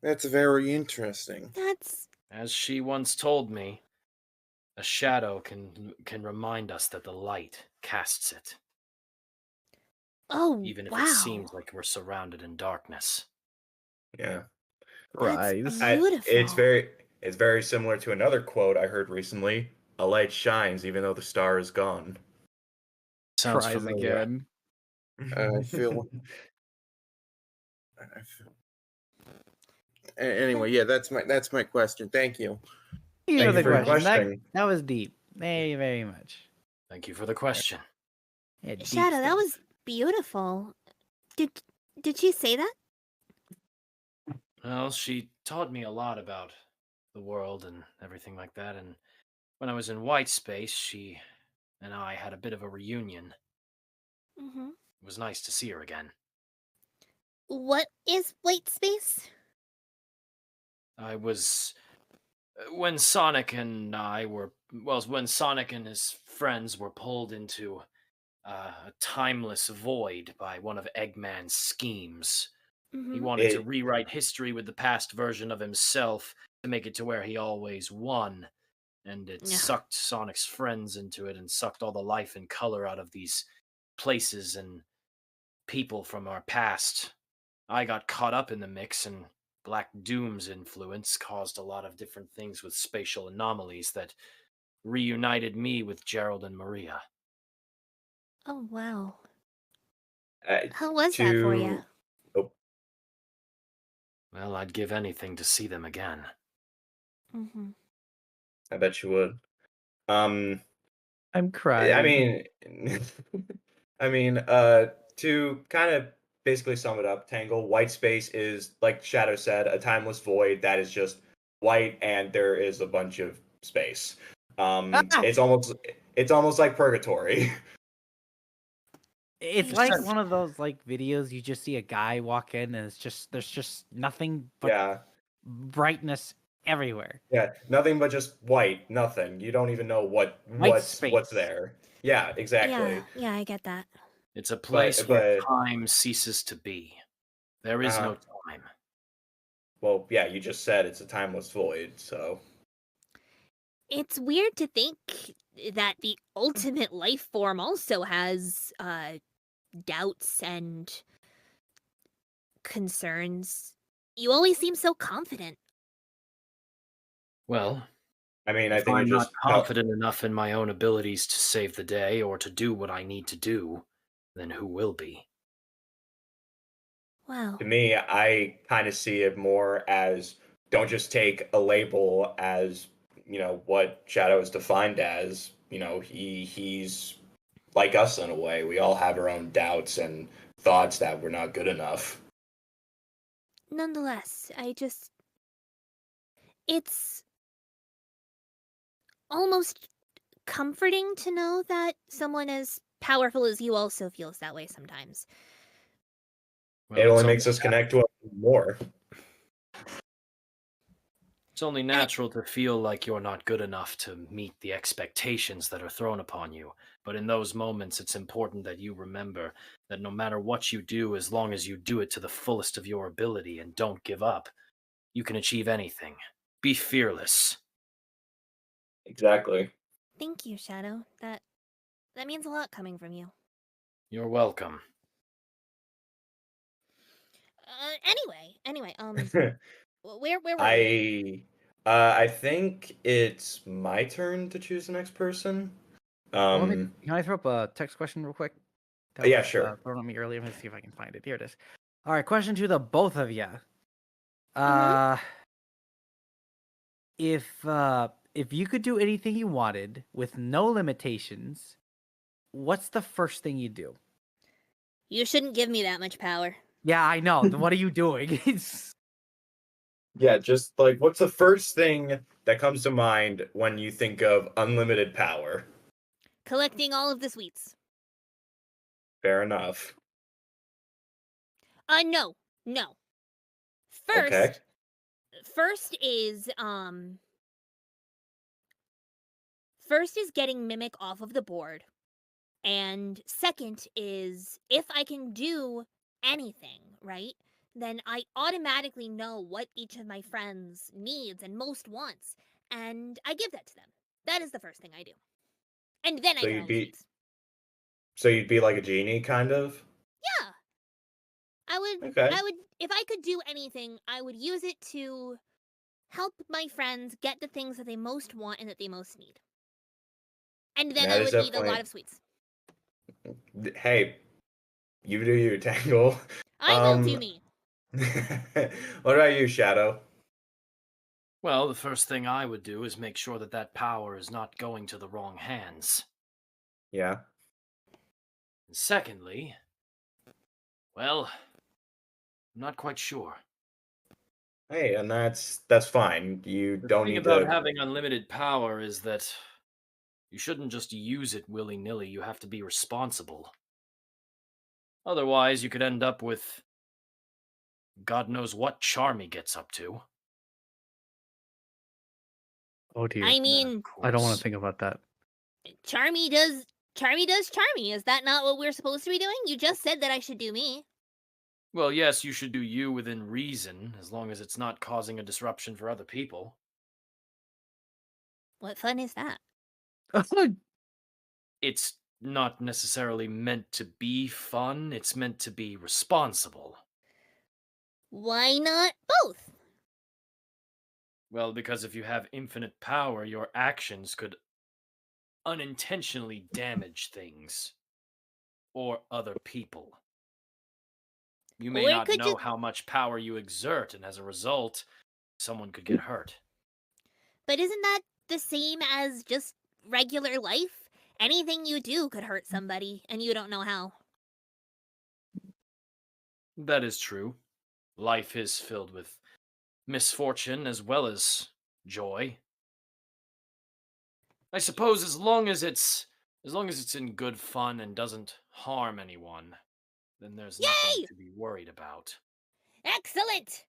That's very interesting. That's... As she once told me, A shadow can remind us that the light casts it, Oh, even if it seems wow. like we're surrounded in darkness. Yeah. That's Surprise. beautiful. It's very similar to another quote I heard recently. A light shines even though the star is gone. Sounds Tries familiar. again. I feel. I feel. Anyway, yeah, that's my question. Thank you. Thank you Thank for you the for your question. question. That was deep. Very, very much. Thank you for the question. Yeah, deep Shadow, that stuff. was beautiful. Did did she say that? Well, she taught me a lot about the world and everything like that, and when I was in white space, she and I had a bit of a reunion. Mm-hmm. It was nice to see her again. What is white space? I was when Sonic and I were when Sonic and his friends were pulled into a timeless void by one of Eggman's schemes. He Mm-hmm. wanted to It rewrite history with the past version of himself to make it to where he always won, and it Ugh. sucked Sonic's friends into it and sucked all the life and color out of these places and people from our past. I got caught up in the mix, and Black Doom's influence caused a lot of different things with spatial anomalies that reunited me with Gerald and Maria. Oh wow. uh, How was that for you? to oh, Well, I'd give anything to see them again. Mm-hmm. I bet you would. Um, I'm I crying. mean, to kind of basically sum it up, Tangle, white space is, like Shadow said, a timeless void that is just white and there is a bunch of space. Ah! It's almost like purgatory. It's It's like just one of those like videos you just see a guy walk in and it's just there's just nothing but Yeah. brightness everywhere. Yeah, nothing but just white, nothing. You don't even know White what's space. there. Yeah, exactly. yeah, I get that. It's a place But where but time ceases to be. There is uh no time. well, yeah, you just said it's a timeless void, so It's weird to think that the ultimate life form also has doubts and concerns. You always seem so confident. Well, I mean, I if think I'm you're not just confident enough in my own abilities to save the day or to do what I need to do, then who will be? Wow. to me, I kind of see it more as don't just take a label as, what Shadow is defined as. He's like us in a way. We all have our own doubts and thoughts that we're not good enough. Nonetheless, it's almost comforting to know that someone as powerful as you also feels that way sometimes. It Well, only makes us connect to it more. it's only natural to feel like you're not good enough to meet the expectations that are thrown upon you. But in those moments, it's important that you remember that no matter what you do, as long as you do it to the fullest of your ability and don't give up, you can achieve anything. Be fearless. Exactly. Thank you, Shadow. That means a lot coming from you. You're welcome. Anyway, where were we? I think it's my turn to choose the next person. Well, can I throw up a text question real quick? That Yeah, was sure. thrown at me earlier. Let me see if I can find it. Here it is. All right, question to the both of you. If you could do anything you wanted with no limitations, what's the first thing you do? You shouldn't give me that much power. Yeah, I know. What are you doing? Yeah, just like what's the first thing that comes to mind when you think of unlimited power? Collecting all of the sweets. Fair enough. No. Okay. First is getting Mimic off of the board. And second is if I can do anything, right? Then I automatically know what each of my friends needs and most wants, and I give that to them. That is the first thing I do. And then I So get you'd all the be sweets. so you'd be like a genie, kind of. Yeah. I Okay. would, if I could do anything, I would use it to help my friends get the things that they most want and that they most need. And then That I is would need a definitely. lot of sweets. Hey, you do you, Tangle. I will do me. What about you, Shadow? Well, the first thing I would do is make sure that that power is not going to the wrong hands. Yeah. And secondly, well, I'm not quite sure. Hey, and that's fine. You The don't thing need about to. having unlimited power is that you shouldn't just use it willy-nilly, you have to be responsible. Otherwise, you could end up with God knows what Charmy gets up to. Oh dear. I mean, I don't want course. to think about that. Charmy does Charmy. Is that not what we're supposed to be doing? You just said that I should do me. Well, yes, you should do you within reason, as long as it's not causing a disruption for other people. What fun is that? It's not necessarily meant to be fun, it's meant to be responsible. Why not both? Well, because if you have infinite power, your actions could unintentionally damage things or other people. You may Or not could know you- how much power you exert, and as a result, someone could get hurt. But isn't that the same as just regular life? Anything you do could hurt somebody, and you don't know how. That is true. Life is filled with misfortune as well as joy. I suppose as long as it's in good fun and doesn't harm anyone, then there's nothing Yay! to be worried about. Excellent!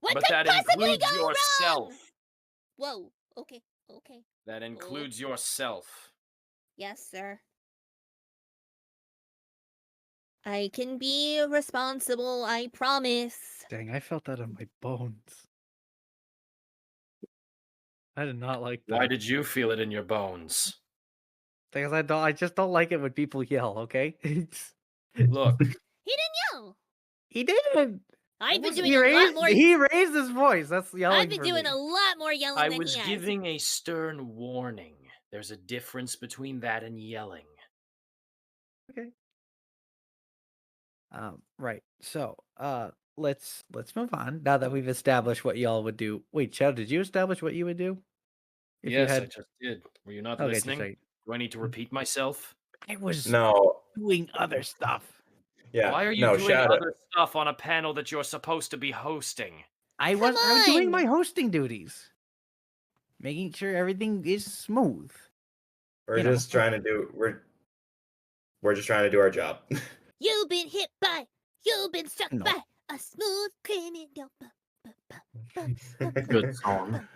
What But could that possibly includes go wrong? yourself. Whoa. Okay. That includes yourself. Yes, sir. I can be responsible, I promise. Dang, I felt that in my bones. I did not like that. Why did you feel it in your bones? Because I just don't like it when people yell, okay? Look, He didn't yell. He did. I've been doing He a lot raised more. he raised his voice. That's yelling I've been for doing me. a lot more yelling I than was he has. giving a stern warning. There's a difference between that and yelling. Okay. Right. So, let's move on now that we've established what y'all would do. Wait, Shadow, did you establish what you would do? If you Yes, I had just did. Were you not Okay, just listening? say- Do I need to repeat myself? I was No. doing other stuff. Yeah. Why are you no, doing Shadow. other stuff on a panel that you're supposed to be hosting? I was doing on! my hosting duties. Making sure everything is smooth. We're you know. just trying to do. We're just trying to do our job. You've been hit by, you've been struck No. by a smooth criminal. Good song.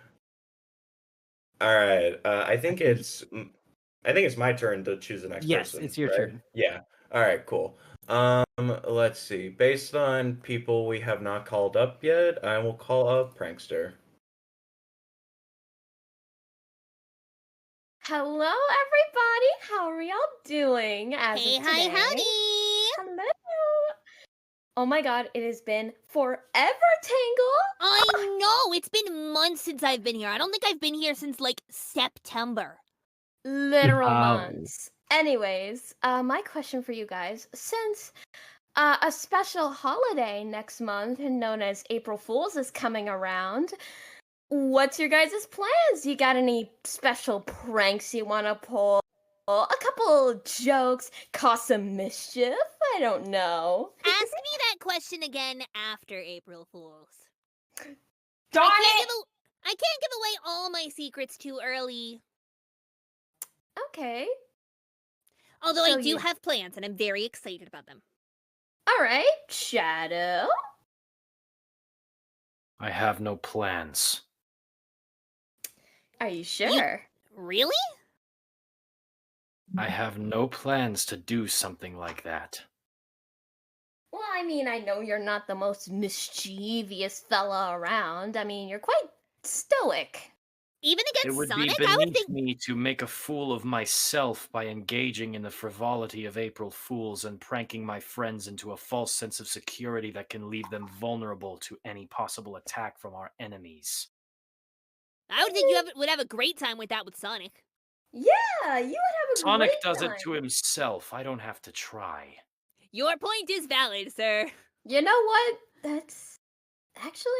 All right. I think it's my turn to choose the next Yes, person. it's your right? turn. Yeah. All right. Cool. Let's see. Based on people we have not called up yet, I will call up Prankster. Hello, everybody. How are y'all doing? As Hey, of hi, today? howdy! Hello. Oh my God, it has been forever, Tangle. I know, it's been months since I've been here. I don't think I've been here since like September. Literal Wow. months. Anyways, my question for you guys: since a special holiday next month, known as April Fool's, is coming around, what's your guys' plans? You got any special pranks you want to pull? A couple jokes, cause some mischief? I don't know. Ask me that question again after April Fool's. Darn I it! can't give away all my secrets too early. Okay. Although So I do you- have plans and I'm very excited about them. All right, Shadow. I have no plans. Are you sure? Really? I have no plans to do something like that. Well, I mean, I know you're not the most mischievous fella around. I mean, you're quite stoic. Even It against would Sonic, be I would beneath think. me to make a fool of myself by engaging in the frivolity of April Fools and pranking my friends into a false sense of security that can leave them vulnerable to any possible attack from our enemies. I would think would have a great time with that with Sonic. Yeah, you would have a Sonic great does time. it to himself. I don't have to try. Your point is valid, sir. You know what? That's actually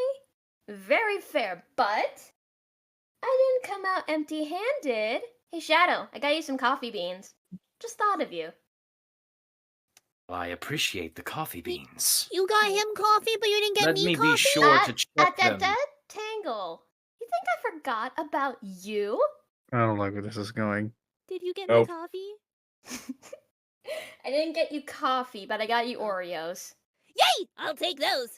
very fair, but I didn't come out empty-handed. Hey, Shadow, I got you some coffee beans. Just thought of you. Well, I appreciate the coffee beans. You got him coffee, but you didn't get Let me me coffee? be sure to check them. Tangle. You think I forgot about you? I don't like where this is going. Did you get Nope. me coffee? I didn't get you coffee, but I got you Oreos. Yay! I'll take those.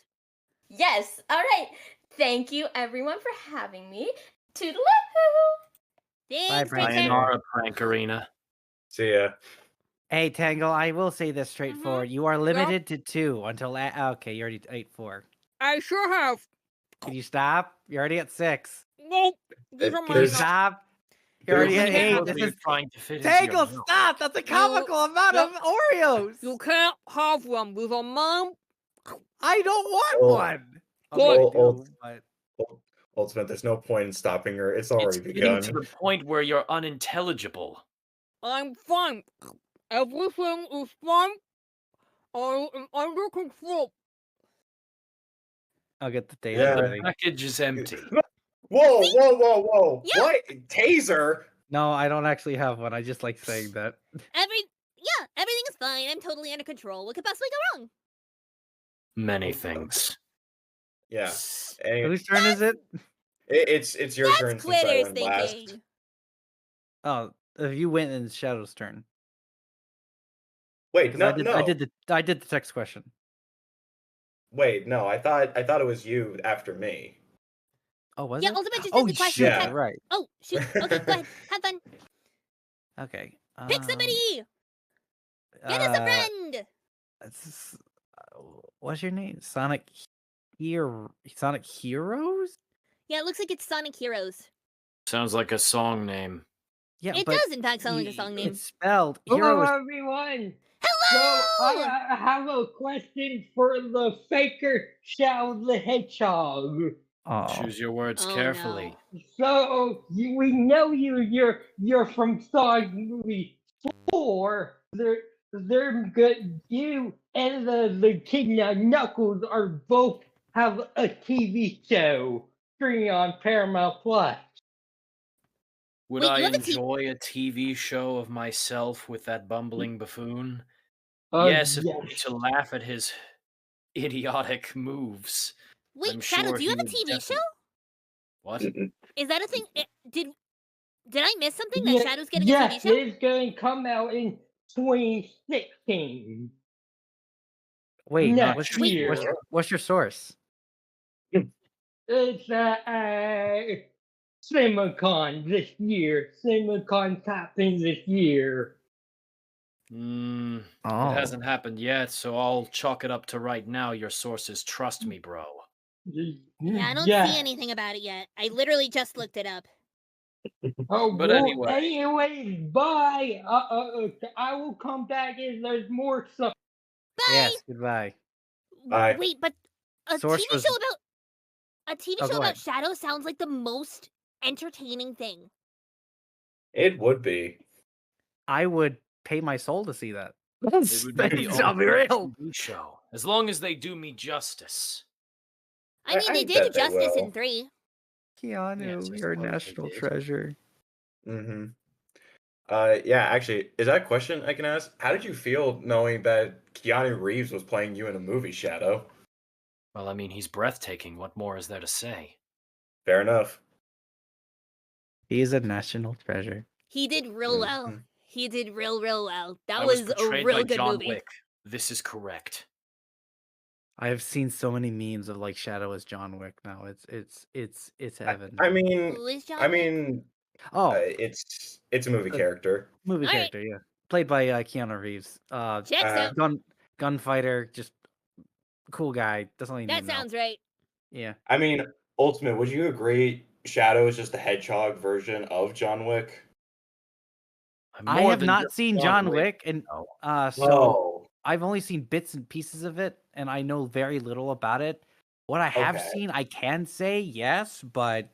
Yes. All right. Thank you, everyone, for having me. Toodaloo! Thanks, Bye, Vincent. Sayonara, Prankarina. See ya. Hey, Tangle, I will say this straightforward. You are limited to 2 until... okay, you already ate 4. I sure have. Can you stop? You're already at 6. Nope. These are Can mine. you There's- stop? You're already at there's- 8. What This are you is... trying to fit into Tangle, your mouth? stop! That's a comical amount of Oreos! You can't have them. These are mine. I don't want Oh. one! Oh, Okay, I oh. do, but... Ultimate, there's no point in stopping her. It's It's already getting begun. to the point where you're unintelligible. I'm fine. Everything is fine. I am under control. I'll get the data Yeah. The ready. package is empty. Whoa! Yeah. What? Taser? No, I don't actually have one. I just like saying that. Everything is fine. I'm totally under control. What could possibly go wrong? Many things. Yeah. Anyway, Whose turn is it? it's your turn That's since I Quitter's went last. thinking. Oh, you went in Shadow's turn. Wait, 'Cause no, I did the text question. Wait, no. I thought it was you after me. Oh, was Yeah, it? Ultimate just Oh, did the question. shit, Yeah. you're right. Oh, shit. Okay, go ahead. Have fun. Okay. Pick somebody. Get us a friend. What's your name? Sonic Heroes? Yeah, it looks like it's Sonic Heroes. Sounds like a song name. Yeah, It but does, in fact, sound like a song name. it's spelled Hello, Heroes. everyone. Hello! So I have a question for the Faker Shadow the Hedgehog. Oh, Choose your words Oh, carefully. no. So we know you're from Sonic Movie 4. They're good. You and the Kid Knuckles are both have a TV show streaming on Paramount Plus. Would Wait, I you have a T- enjoy a TV show of myself with that bumbling buffoon? Uh, Yes, if only yes. to laugh at his idiotic moves. Wait, I'm Shadow, sure do you have he a would TV show? definitely- What? Is that a thing? Did I miss something? That Shadow's getting a Yes, TV show? it's going to come out in 2016. wait, Next what's year. what's your source? It's CinemaCon this year. CinemaCon's happening this year. It Oh, hasn't happened yet, so I'll chalk it up to right now. Your sources trust me, bro. Yeah, I don't see anything about it yet. I literally just looked it up. Oh, But well, anyway. anyways, bye. I will come back if there's more stuff. Bye. yes. Goodbye. Bye. Wait, but a Source TV was- show Oh, go about ahead. Shadow sounds like the most entertaining thing. It would be. I would pay my soul to see that. It would be the I'll be ultimate real. TV show, as long as they do me justice. I mean, they bet did they Justice will. in 3. Keanu, Yes, you're a of course they national did. treasure. Mm-hmm. Yeah, actually, is that a question I can ask? How did you feel knowing that Keanu Reeves was playing you in a movie, Shadow? Well, I mean, he's breathtaking. What more is there to say? Fair enough. He is a national treasure. He did real well. Mhm. He did real well. That I was was a portrayed real by good John movie. Wick. This is correct. I have seen so many memes of like Shadow as John Wick now. It's heaven. I mean, Who is John I Wick? mean, Oh, it's a movie Uh, character. movie Alright. character, yeah, played by Keanu Reeves. Checks out. Gunfighter, just cool guy. That's all you need That to know. sounds right. Yeah. I mean, Ultimate, would you agree Shadow is just the hedgehog version of John Wick? I'm I more have than not just seen John John Wick, and though. so Oh, I've only seen bits and pieces of it, and I know very little about it. What I have okay. seen, I can say yes, but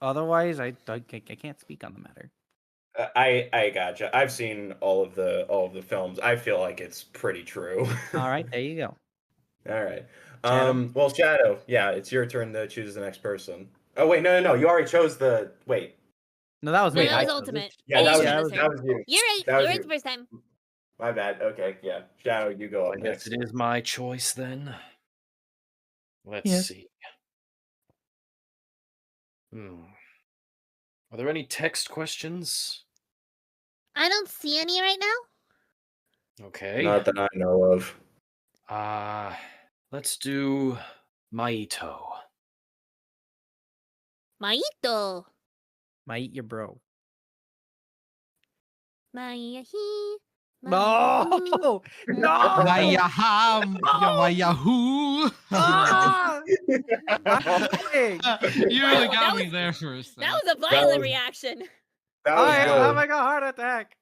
otherwise, I can't speak on the matter. I gotcha. I've seen all of the films. I feel like it's pretty true. All right, there you go. All right. Shadow? Well, Shadow, yeah, it's your turn to choose the next person. Oh wait, no. You already chose the. Wait. No, that was No, me. that was chose it. ultimate. Yeah, that Aiden was had that his was turn. that was you. You're right. That was You're right you. the first time. My bad. Okay, yeah. Shadow, you go I up guess next. it is my choice then. Let's Yes. see. Are there any text questions? I don't see any right now. Okay. Not that I know of. Let's do Maito. Maito. Might eat your bro. Maya No! No! Mayaham, Yahoo! Ah! I'm kidding. You really Wow, got that me was- there for a second. That was a violent was- reaction. That was I am good. having a heart attack.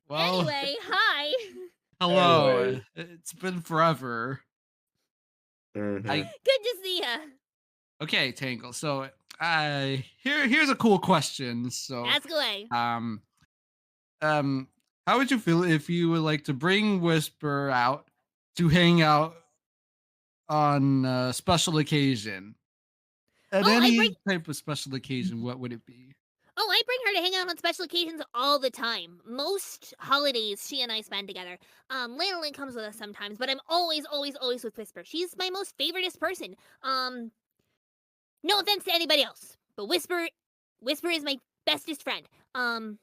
Well, Anyway, hi. hello. Anyways. It's been forever. Mhm. Good to see ya. Okay, Tangle. So, here's a cool question. So, Ask away. how would you feel if you would like to bring Whisper out to hang out on a special occasion? At Oh, I any bring- type of special occasion, what would it be? Oh, I bring her to hang out on special occasions all the time. Most holidays she and I spend together. Lanolin comes with us sometimes, but I'm always with Whisper. She's my most favoriteest person. No offense to anybody else, but Whisper is my bestest friend. So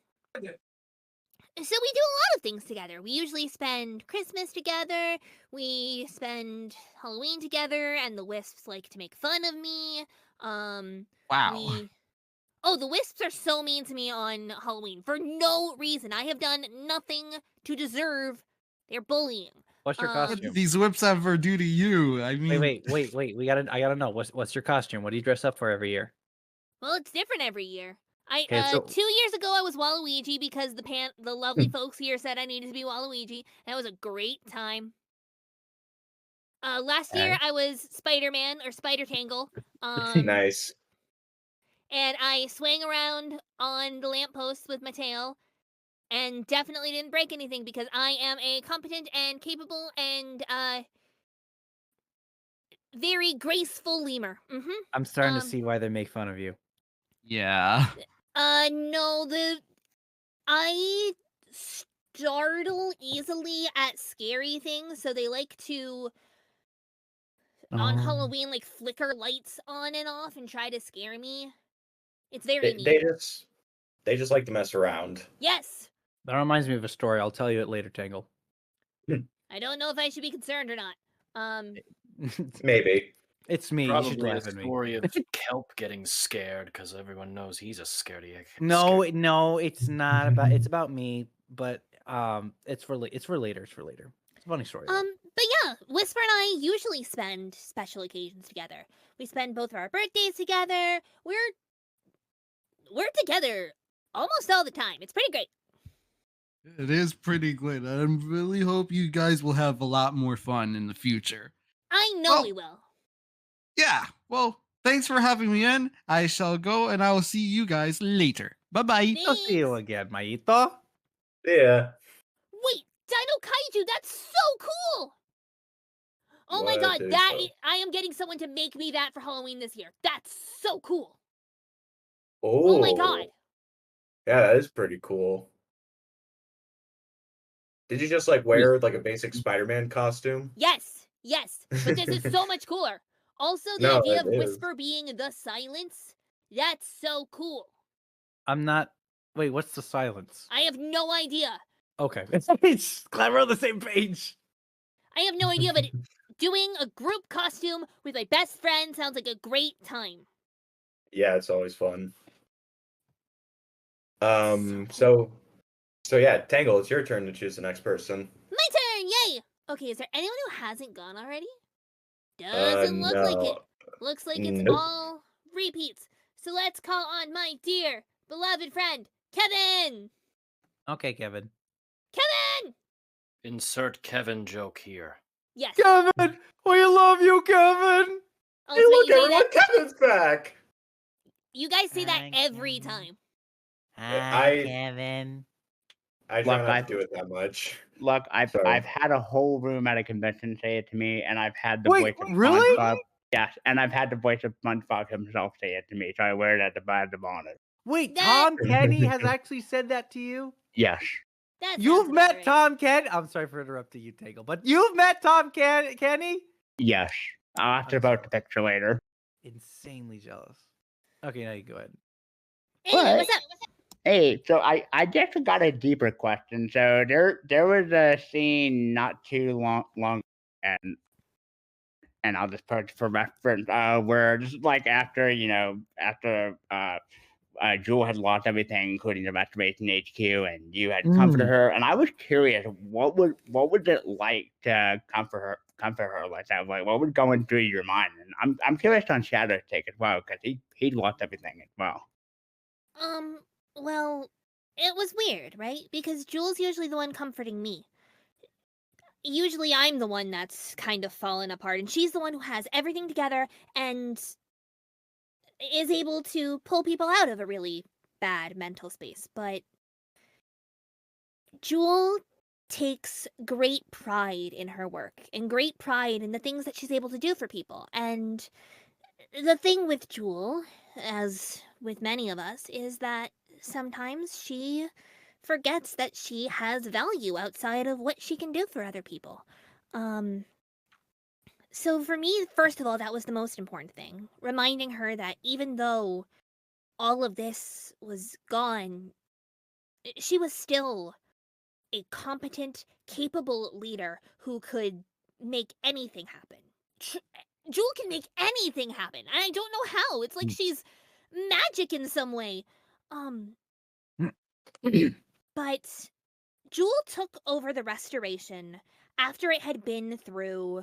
we do a lot of things together. We usually spend Christmas together. We spend Halloween together, and the Wisps like to make fun of me. Wow. The Wisps are so mean to me on Halloween for no reason. I have done nothing to deserve their bullying. What's your What costume? did these whips ever do to you? I mean, Wait. I gotta know. What's your costume? What do you dress up for every year? Well, it's different every year. Okay, so- 2 years ago I was Waluigi because the lovely folks here said I needed to be Waluigi. That was a great time. Last year I was Spider-Man or Spider-Tangle. Nice. And I swang around on the lampposts with my tail and definitely didn't break anything because I am a competent and capable and very graceful lemur. I'm starting to see why they make fun of you. yeah. No, I startle easily at scary things, so they like to on Halloween like flicker lights on and off and try to scare me. It's very neat. They just like to mess around. Yes. That reminds me of a story. I'll tell you it later, Tangle. I don't know if I should be concerned or not. Maybe. It's me. You should Probably a laugh at me. story of Kelp getting scared because everyone knows he's a scaredy. No, it's not about. It's about me, but it's for later. It's for later. It's a funny story. though. But yeah, Whisper and I usually spend special occasions together. We spend both of our birthdays together. We're together almost all the time. It's pretty great. It is pretty good. I really hope you guys will have a lot more fun in the future. I know we will. Yeah. Well, thanks for having me in. I shall go and I will see you guys later. Bye-bye. I'll see you again, Maito. Yeah. Wait, Dino Kaiju, that's so cool! Oh my What god, is that that? is, I am getting someone to make me that for Halloween this year. That's so cool. Oh my God. Yeah, that is pretty cool. Did you just like wear like a basic Spider-Man costume? Yes, but this is so much cooler. Also, the No, idea it of is. Whisper being the silence, that's so cool. I'm not. Wait, what's the silence? I have no idea. Okay, it's glad we're on the same page. I have no idea, but doing a group costume with my best friend sounds like a great time. Yeah, it's always fun. So yeah, Tangle, it's your turn to choose the next person. My turn! Yay! Okay, is there anyone who hasn't gone already? Doesn't look like it. No. Looks like it's Nope. all repeats. So let's call on my dear, beloved friend, Kevin! Okay, Kevin. Kevin! Insert Kevin joke here. Yes. Kevin, we love you, Kevin. Oh, Hey, so look, you say everyone, that. Kevin's back. You guys say that Hi, every Kevin. time. Hi, Kevin. I try Look, not to do it that much. Look, I've Sorry. had a whole room at a convention say it to me, and I've had the Wait, voice of really? SpongeBob. Yes, and I've had the voice of SpongeBob himself say it to me, so I wear it as a badge of honor. Wait, That- Tom Kenny has actually said that to you? Yes. That You've sounds about met right. Tom Kenny? I'm sorry for interrupting you, Tangle, but you've met Tom Kenny? Yes. I'll ask I'm about sorry. the picture later. Insanely jealous. Okay, now you go ahead. Anyway, But- what's up? Hey, so I just got a deeper question. So there was a scene not too long and I'll just put it for reference, where just like after Jewel had lost everything, including the restoration HQ, and you had comforted her. And I was curious, what was it like to comfort her like that? Like, what was going through your mind? And I'm curious on Shadow's take as well, because he lost everything as well. Well, it was weird, right? Because Jules usually the one comforting me. Usually I'm the one that's kind of fallen apart, and she's the one who has everything together and is able to pull people out of a really bad mental space. But Jewel takes great pride in her work and great pride in the things that she's able to do for people. And the thing with Jewel, as with many of us, is that sometimes she forgets that she has value outside of what she can do for other people. So for me, first of all, that was the most important thing. Reminding her that even though all of this was gone, she was still a competent, capable leader who could make anything happen. Jewel can make anything happen. And I don't know how. It's like she's magic in some way. But Jewel took over the restoration after it had been through,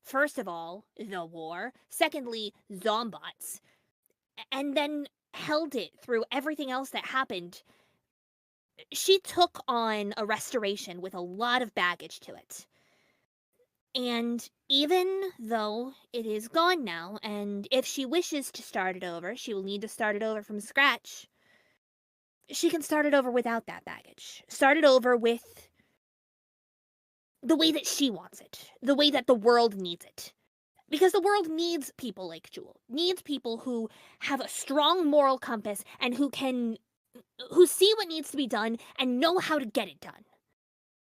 first of all, the war, secondly, zombots, and then held it through everything else that happened. She took on a restoration with a lot of baggage to it. And even though it is gone now, and if she wishes to start it over, she will need to start it over from scratch. She can start it over without that baggage. Start it over with the way that she wants it, the way that the world needs it. Because the world needs people like Jewel, needs people who have a strong moral compass and who see what needs to be done and know how to get it done.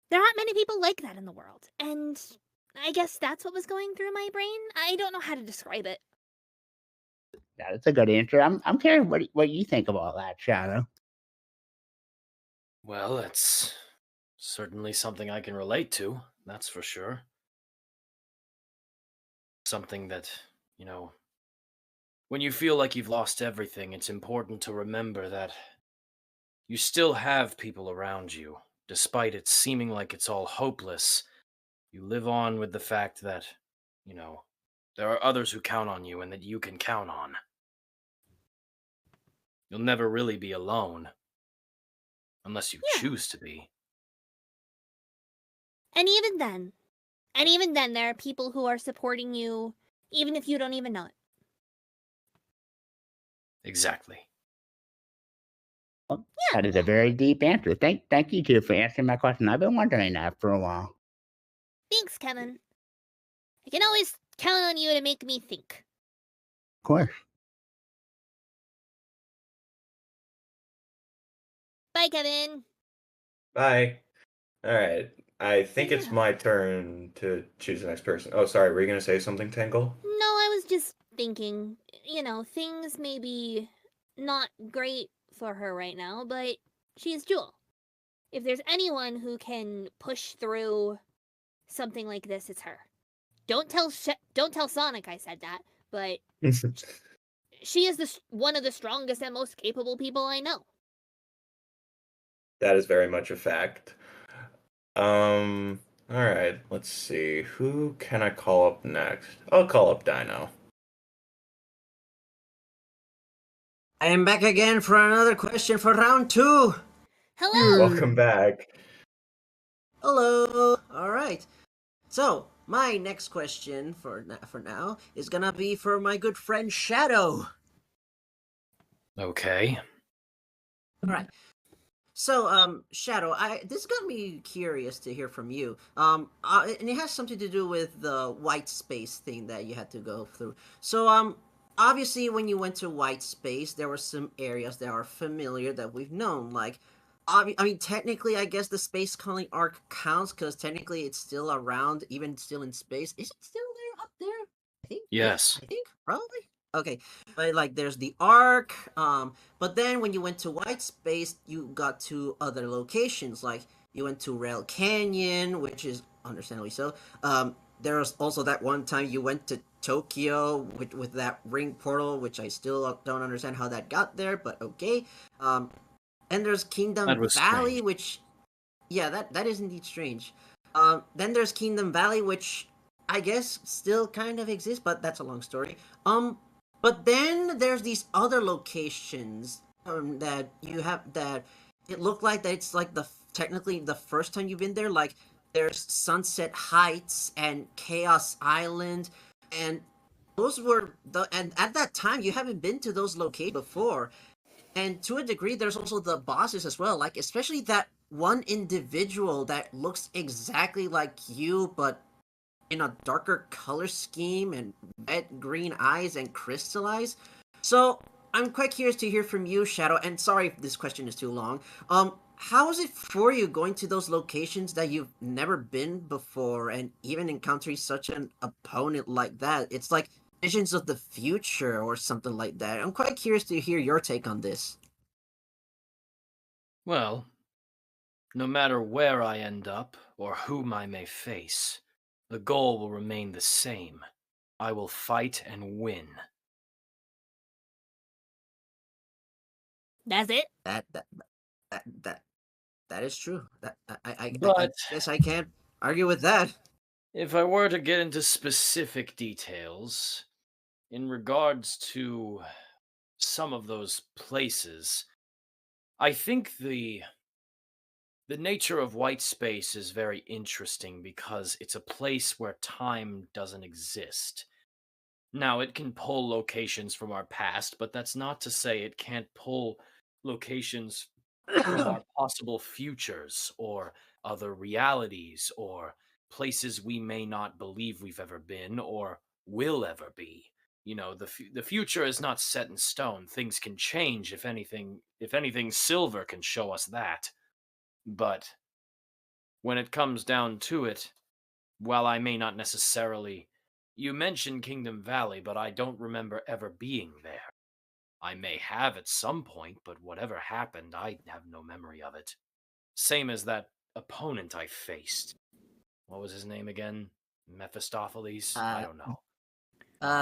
There aren't many people like that in the world, and I guess that's what was going through my brain. I don't know how to describe it. That's a good answer. I'm curious what you think of all that, Shadow. Well, it's certainly something I can relate to, that's for sure. Something that, when you feel like you've lost everything, it's important to remember that you still have people around you. Despite it seeming like it's all hopeless, you live on with the fact that, there are others who count on you and that you can count on. You'll never really be alone. Unless you choose to be. And even then, there are people who are supporting you, even if you don't even know it. Exactly. Well, that is a very deep answer. Thank you two for answering my question. I've been wondering that for a while. Thanks, Kevin. I can always count on you to make me think. Of course. Bye, Kevin. Bye. All right. I think it's my turn to choose the next person. Oh, sorry. Were you going to say something, Tangle? No, I was just thinking, things may be not great for her right now, but she's Jewel. If there's anyone who can push through something like this, it's her. Don't tell Sonic I said that, but she is one of the strongest and most capable people I know. That is very much a fact. All right. Let's see. Who can I call up next? I'll call up Dino. I am back again for another question for round 2. Hello. Welcome back. Hello. All right. So my next question for now is gonna be for my good friend Shadow. Okay. All right. So, Shadow, this got me curious to hear from you. And it has something to do with the white space thing that you had to go through. So, obviously, when you went to white space, there were some areas that are familiar that we've known. Like, I mean, technically, I guess the space calling arc counts because technically it's still around, even still in space. Is it still there up there? I think. Yes. I think probably. Okay, but like, there's the arc. But then when you went to white space, you got to other locations. Like you went to Rail Canyon, which is understandably so. There was also that one time you went to Tokyo with that ring portal, which I still don't understand how that got there, but okay. And there's Kingdom That was Valley, strange. which, yeah, that is indeed strange. Then there's Kingdom Valley, which I guess still kind of exists, but that's a long story. But then there's these other locations that you have that it looked like that it's like technically the first time you've been there. Like there's Sunset Heights and Chaos Island, and those were and at that time you haven't been to those locations before. And to a degree, there's also the bosses as well. Like especially that one individual that looks exactly like you, but in a darker color scheme and red green eyes and crystallized. So I'm quite curious to hear from you, Shadow. And sorry if this question is too long. How is it for you going to those locations that you've never been before, and even encountering such an opponent like that? It's like visions of the future or something like that. I'm quite curious to hear your take on this. Well, no matter where I end up or whom I may face, the goal will remain the same. I will fight and win. That's it. That that is true. That I But guess I can't argue with that. if I were to get into specific details, in regards to some of those places, I think the nature of white space is very interesting because it's a place where time doesn't exist. Now, it can pull locations from our past, but that's not to say it can't pull locations from our possible futures or other realities or places we may not believe we've ever been or will ever be. You know, the future is not set in stone. Things can change. If anything, silver can show us that. But when it comes down to it, while I may not necessarily, you mentioned Kingdom Valley, but I don't remember ever being there. I may have at some point, but whatever happened, I have no memory of it. Same as that opponent I faced. What was his name again? Mephistopheles? I don't know.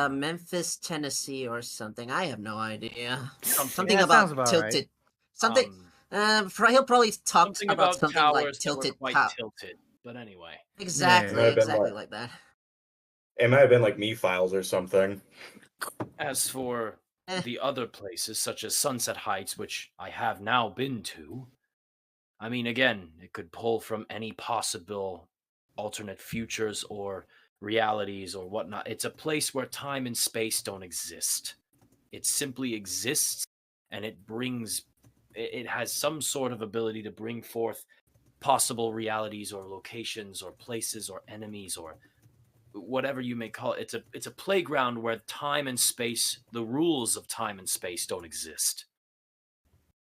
Memphis, Tennessee, or something. I have no idea. Something. Something Yeah, sounds about about right. tilted. Something. He'll probably talk Something about about something like towers that were tilted. quite tilted. But anyway. Exactly, Might have been exactly like like that. it might have been like me files or something. As for the other places, such as Sunset Heights, which I have now been to, I mean, again, it could pull from any possible alternate futures or realities or whatnot. It's a place where time and space don't exist. It simply exists, and it has some sort of ability to bring forth possible realities or locations or places or enemies or whatever you may call it. It's a playground where time and space, the rules of time and space don't exist.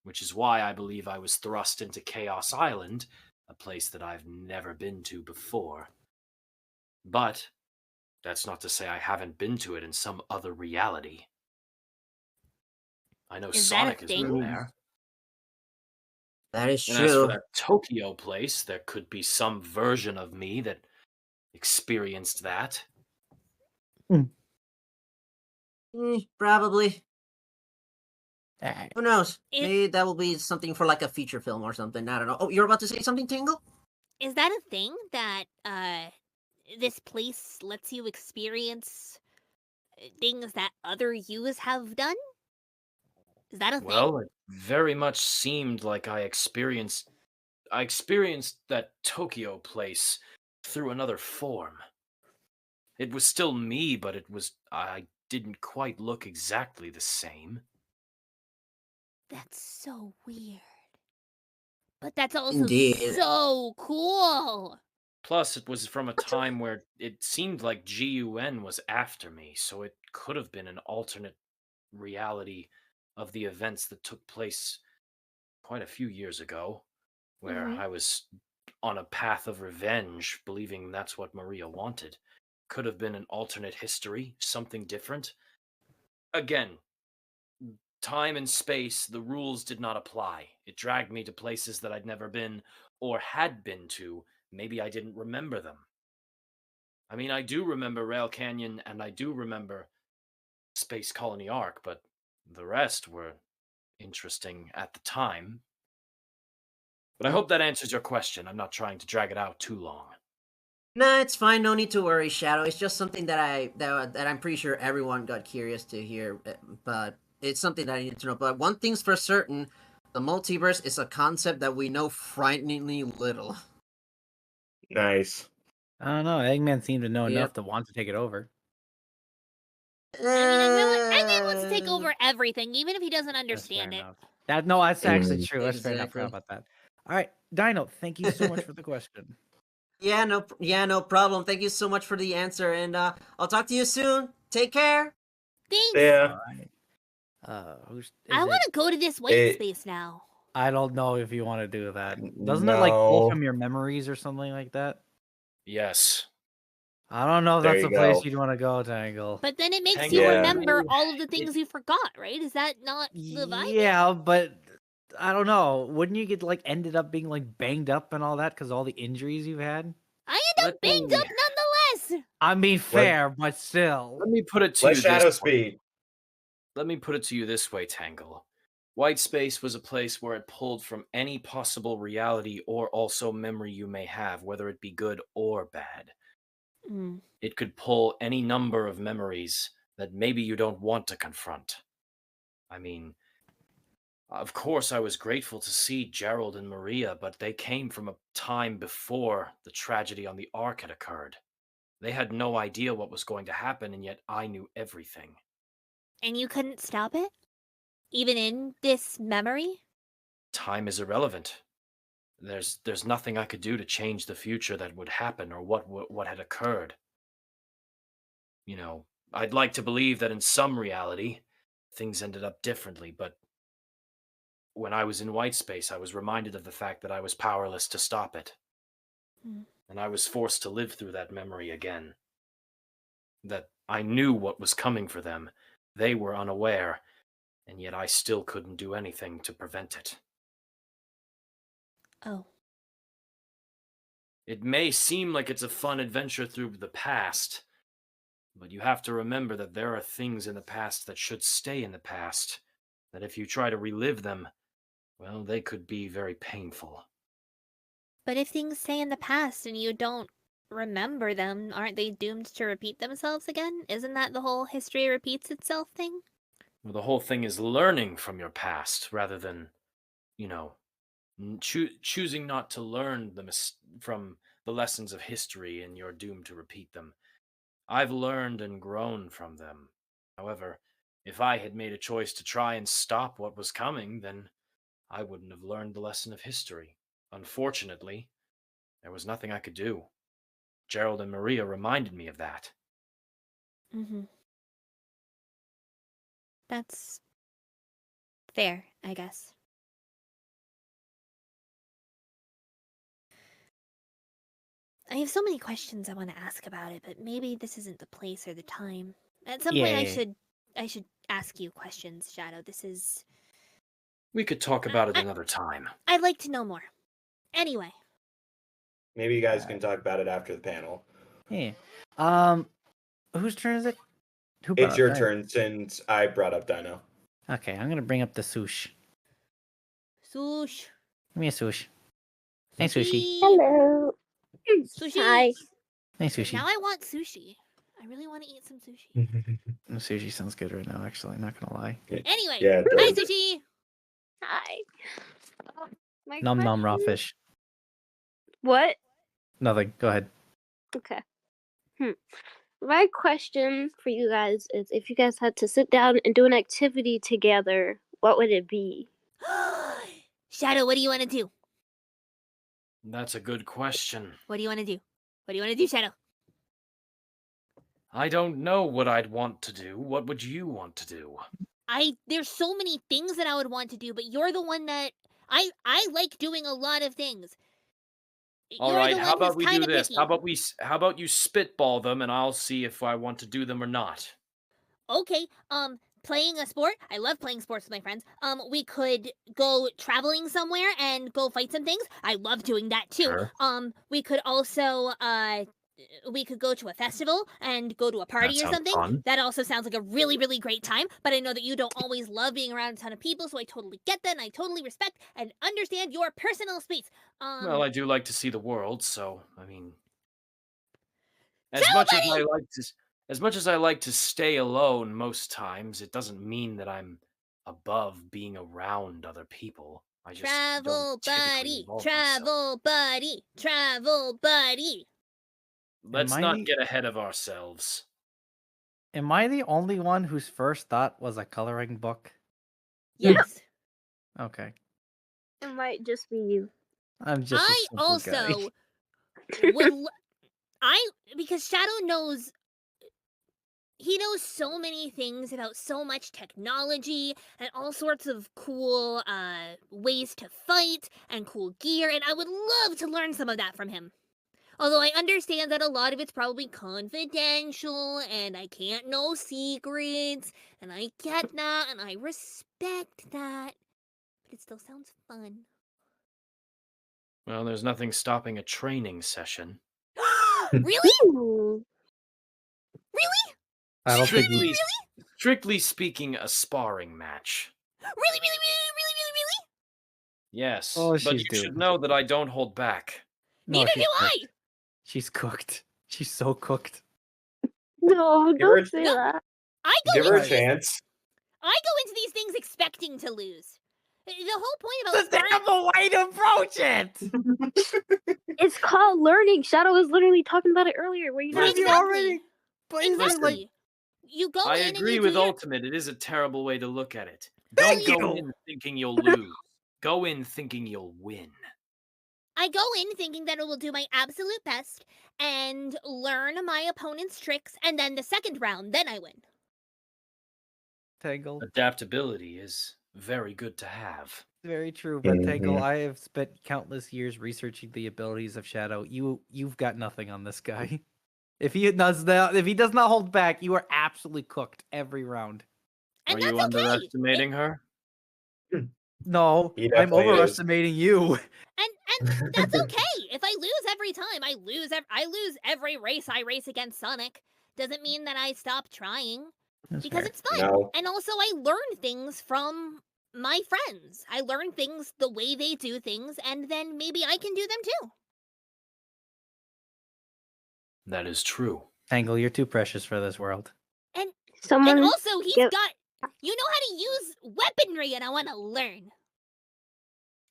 Which is why I believe I was thrust into Chaos Island, a place that I've never been to before. But that's not to say I haven't been to it in some other reality. I know Is that a Sonic has been thing? there. That is And as for true. that Tokyo place, there could be some version of me that experienced that. Probably. Alright. Who knows? It- Maybe that will be something for like a feature film or something. I don't know. Oh, you're about to say something, Tangle? Is that a thing that this place lets you experience things that other yous have done? Is that a thing? Well, it very much seemed like I experienced that Tokyo place through another form. It was still me, but I didn't quite look exactly the same. That's so weird. But that's also Indeed. so cool. Plus, it was from a time where it seemed like GUN was after me, so it could have been an alternate reality of the events that took place quite a few years ago, where Mhm. I was on a path of revenge, believing that's what Maria wanted. Could have been an alternate history, something different. Again, time and space, the rules did not apply. It dragged me to places that I'd never been or had been to. Maybe I didn't remember them. I mean, I do remember Rail Canyon and I do remember Space Colony Arc, but the rest were interesting at the time. But I hope that answers your question. I'm not trying to drag it out too long. Nah, it's fine. No need to worry, Shadow. It's just something that I'm pretty sure everyone got curious to hear, but it's something that I need to know. But one thing's for certain: the multiverse is a concept that we know frighteningly little. Nice. I don't know. Eggman seemed to know enough Yep. to want to take it over. I mean, Eggman wants to take over everything, even if he doesn't That's fair understand it. enough. That's actually true. That's fair enough. I Exactly. forgot about that. All right, Dino, thank you so much for the question. Yeah, no problem. Thank you so much for the answer, and I'll talk to you soon. Take care. Thanks. Yeah. All right. Who's? I is want it? to go to this white It- space now. I don't know if you want to do that. Doesn't it like pull No. from your memories or something like that? Yes. I don't know if There that's you the place go. you'd want to go, Tangle. But then it makes Tangle, you Yeah. remember you- all of the things you forgot, right? Is that not the vibe? Yeah, but I don't know. Wouldn't you get like ended up being like banged up and all that because all the injuries you've had? I end up Let banged me- up nonetheless. I mean, fair, but still. Let me put it to Let you Shadow this way. speed. Let me put it to you this way, Tangle. White space was a place where it pulled from any possible reality or also memory you may have, whether it be good or bad. Mm. It could pull any number of memories that maybe you don't want to confront. I mean, of course, I was grateful to see Gerald and Maria, but they came from a time before the tragedy on the Ark had occurred. They had no idea what was going to happen, and yet I knew everything. And you couldn't stop it? Even in this memory? Time is irrelevant. There's nothing I could do to change the future that would happen or what had occurred. You know, I'd like to believe that in some reality, things ended up differently, but when I was in white space, I was reminded of the fact that I was powerless to stop it. Mm. And I was forced to live through that memory again. That I knew what was coming for them. They were unaware, and yet I still couldn't do anything to prevent it. Oh. It may seem like it's a fun adventure through the past, but you have to remember that there are things in the past that should stay in the past, that if you try to relive them, well, they could be very painful. But if things stay in the past and you don't remember them, aren't they doomed to repeat themselves again? Isn't that the whole history repeats itself thing? Well, the whole thing is learning from your past rather than, choosing not to learn from the lessons of history and you're doomed to repeat them. I've learned and grown from them. However, if I had made a choice to try and stop what was coming, then I wouldn't have learned the lesson of history. Unfortunately, there was nothing I could do. Gerald and Maria reminded me of that. Mm-hmm. That's fair, I guess. I have so many questions I want to ask about it, but maybe this isn't the place or the time. At some point, Yeah. I should ask you questions, Shadow. This is. We could talk about it another time. I'd like to know more. Anyway, Maybe you guys can talk about it after the panel. Yeah. Whose turn is it? Who brought It's up your Dino? turn since I brought up Dino. Okay, I'm gonna bring up the sush. sush. Give me a sush. Hey, sushi. Hello. Sushi. Hi. Hey, sushi. Now I want sushi. I really want to eat some sushi. Sushi sounds good right now, actually. Not gonna lie. Anyway, Yeah, it hi, does. Sushi. Hi. My Num num raw question- fish. What? Nothing. Go ahead. Okay. My question for you guys is if you guys had to sit down and do an activity together, what would it be? Shadow, what do you want to do? That's a good question. What do you want to do? What do you want to do, Shadow? I don't know what I'd want to do. What would you want to do? There's so many things that I would want to do, but you're the one that I like doing a lot of things. All You're right, the how one who's about we do kinda this? picky. How about you spitball them and I'll see if I want to do them or not. Okay, playing a sport. I love playing sports with my friends. We could go traveling somewhere and go fight some things. I love doing that too. Sure. We could also we could go to a festival and go to a party or sounds something. fun. That also sounds like a really, really great time. But I know that you don't always love being around a ton of people, so I totally get that, and I totally respect and understand your personal space. Well, I do like to see the world, so I mean, Ciao, buddy! as much as I like to stay alone most times, it doesn't mean that I'm above being around other people. I just Travel don't typically buddy, involve myself. travel buddy, travel buddy. Let's Am I not the- get ahead of ourselves. Am I the only one whose first thought was a coloring book? Yes. Okay. It might just be you. I'm just. a I simple guy. also would. Because Shadow knows. He knows so many things about so much technology and all sorts of cool ways to fight and cool gear, and I would love to learn some of that from him. Although I understand that a lot of it's probably confidential and I can't know secrets, and I get that and I respect that. But it still sounds fun. Well, there's nothing stopping a training session. Really? Ooh. Really? I don't think Strictly, strictly speaking, a sparring match. Really, really, really, really, really, really? Yes, Oh, but she's you should doomed. know that I don't hold back. No, Neither she's do I! cooked. She's cooked. She's so cooked. No, Give her- don't say that. I go Give her a into this- chance. I go into these things expecting to lose. The whole point about That's the sparring. terrible way to approach it. It's called learning. Shadow was literally talking about it earlier. Where you But not if you Exactly. already, but isn't it Exactly. like You go I in and agree you with do your... Ultimate. It is a terrible way to look at it. Thank Don't go you. in thinking you'll lose. Go in thinking you'll win. I go in thinking that I will do my absolute best and learn my opponent's tricks, and then the second round, then I win. Tangle? Adaptability is very good to have. Very true, but Tangle, Mhm. I have spent countless years researching the abilities of Shadow. You've got nothing on this guy. If he does not hold back, you are absolutely cooked every round. And Are that's you okay. underestimating her? No, He I'm definitely is. overestimating you. And that's okay. If I lose every time, I lose every race I race against Sonic. Doesn't mean that I stop trying. Because it's fun. No. And also I learn things from my friends. I learn things the way they do things, and then maybe I can do them too. That is true. Tangle, you're too precious for this world. Someone. And also he's Yep. got you know how to use weaponry, and I want to learn.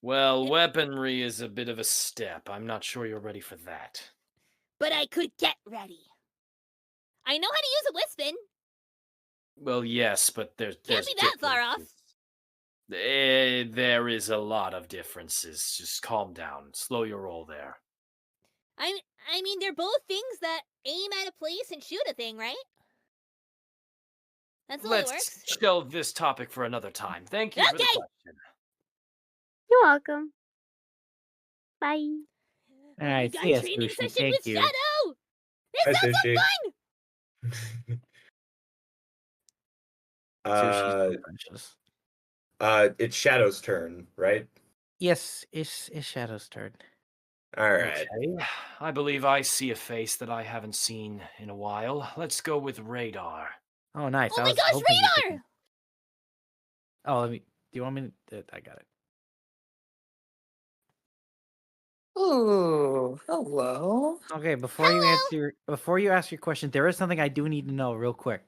Well, weaponry is a bit of a step. I'm not sure you're ready for that. But I could get ready. I know how to use a Wispin. Well, yes, but there's Can't be that far off. differences. There is a lot of differences. Just calm down. Slow your roll there. I mean, they're both things that aim at a place and shoot a thing, right? That's the way it Let's works. shelve this topic for another time. Thank you for the Okay. question. You're welcome. Bye. All right, We got see ya, a training Sushi. session Thank with you. Shadow. This Hi, sounds so Sushi. fun. Sushi's so precious. It's Shadow's turn, right? Yes, it's Shadow's turn. All right. Okay. I believe I see a face that I haven't seen in a while. Let's go with Radar. Oh, nice. Oh I my was gosh, hoping you could- Radar! Oh, let me. Do you want me to? I got it. Ooh, hello. Okay, before you ask your question, there is something I do need to know real quick.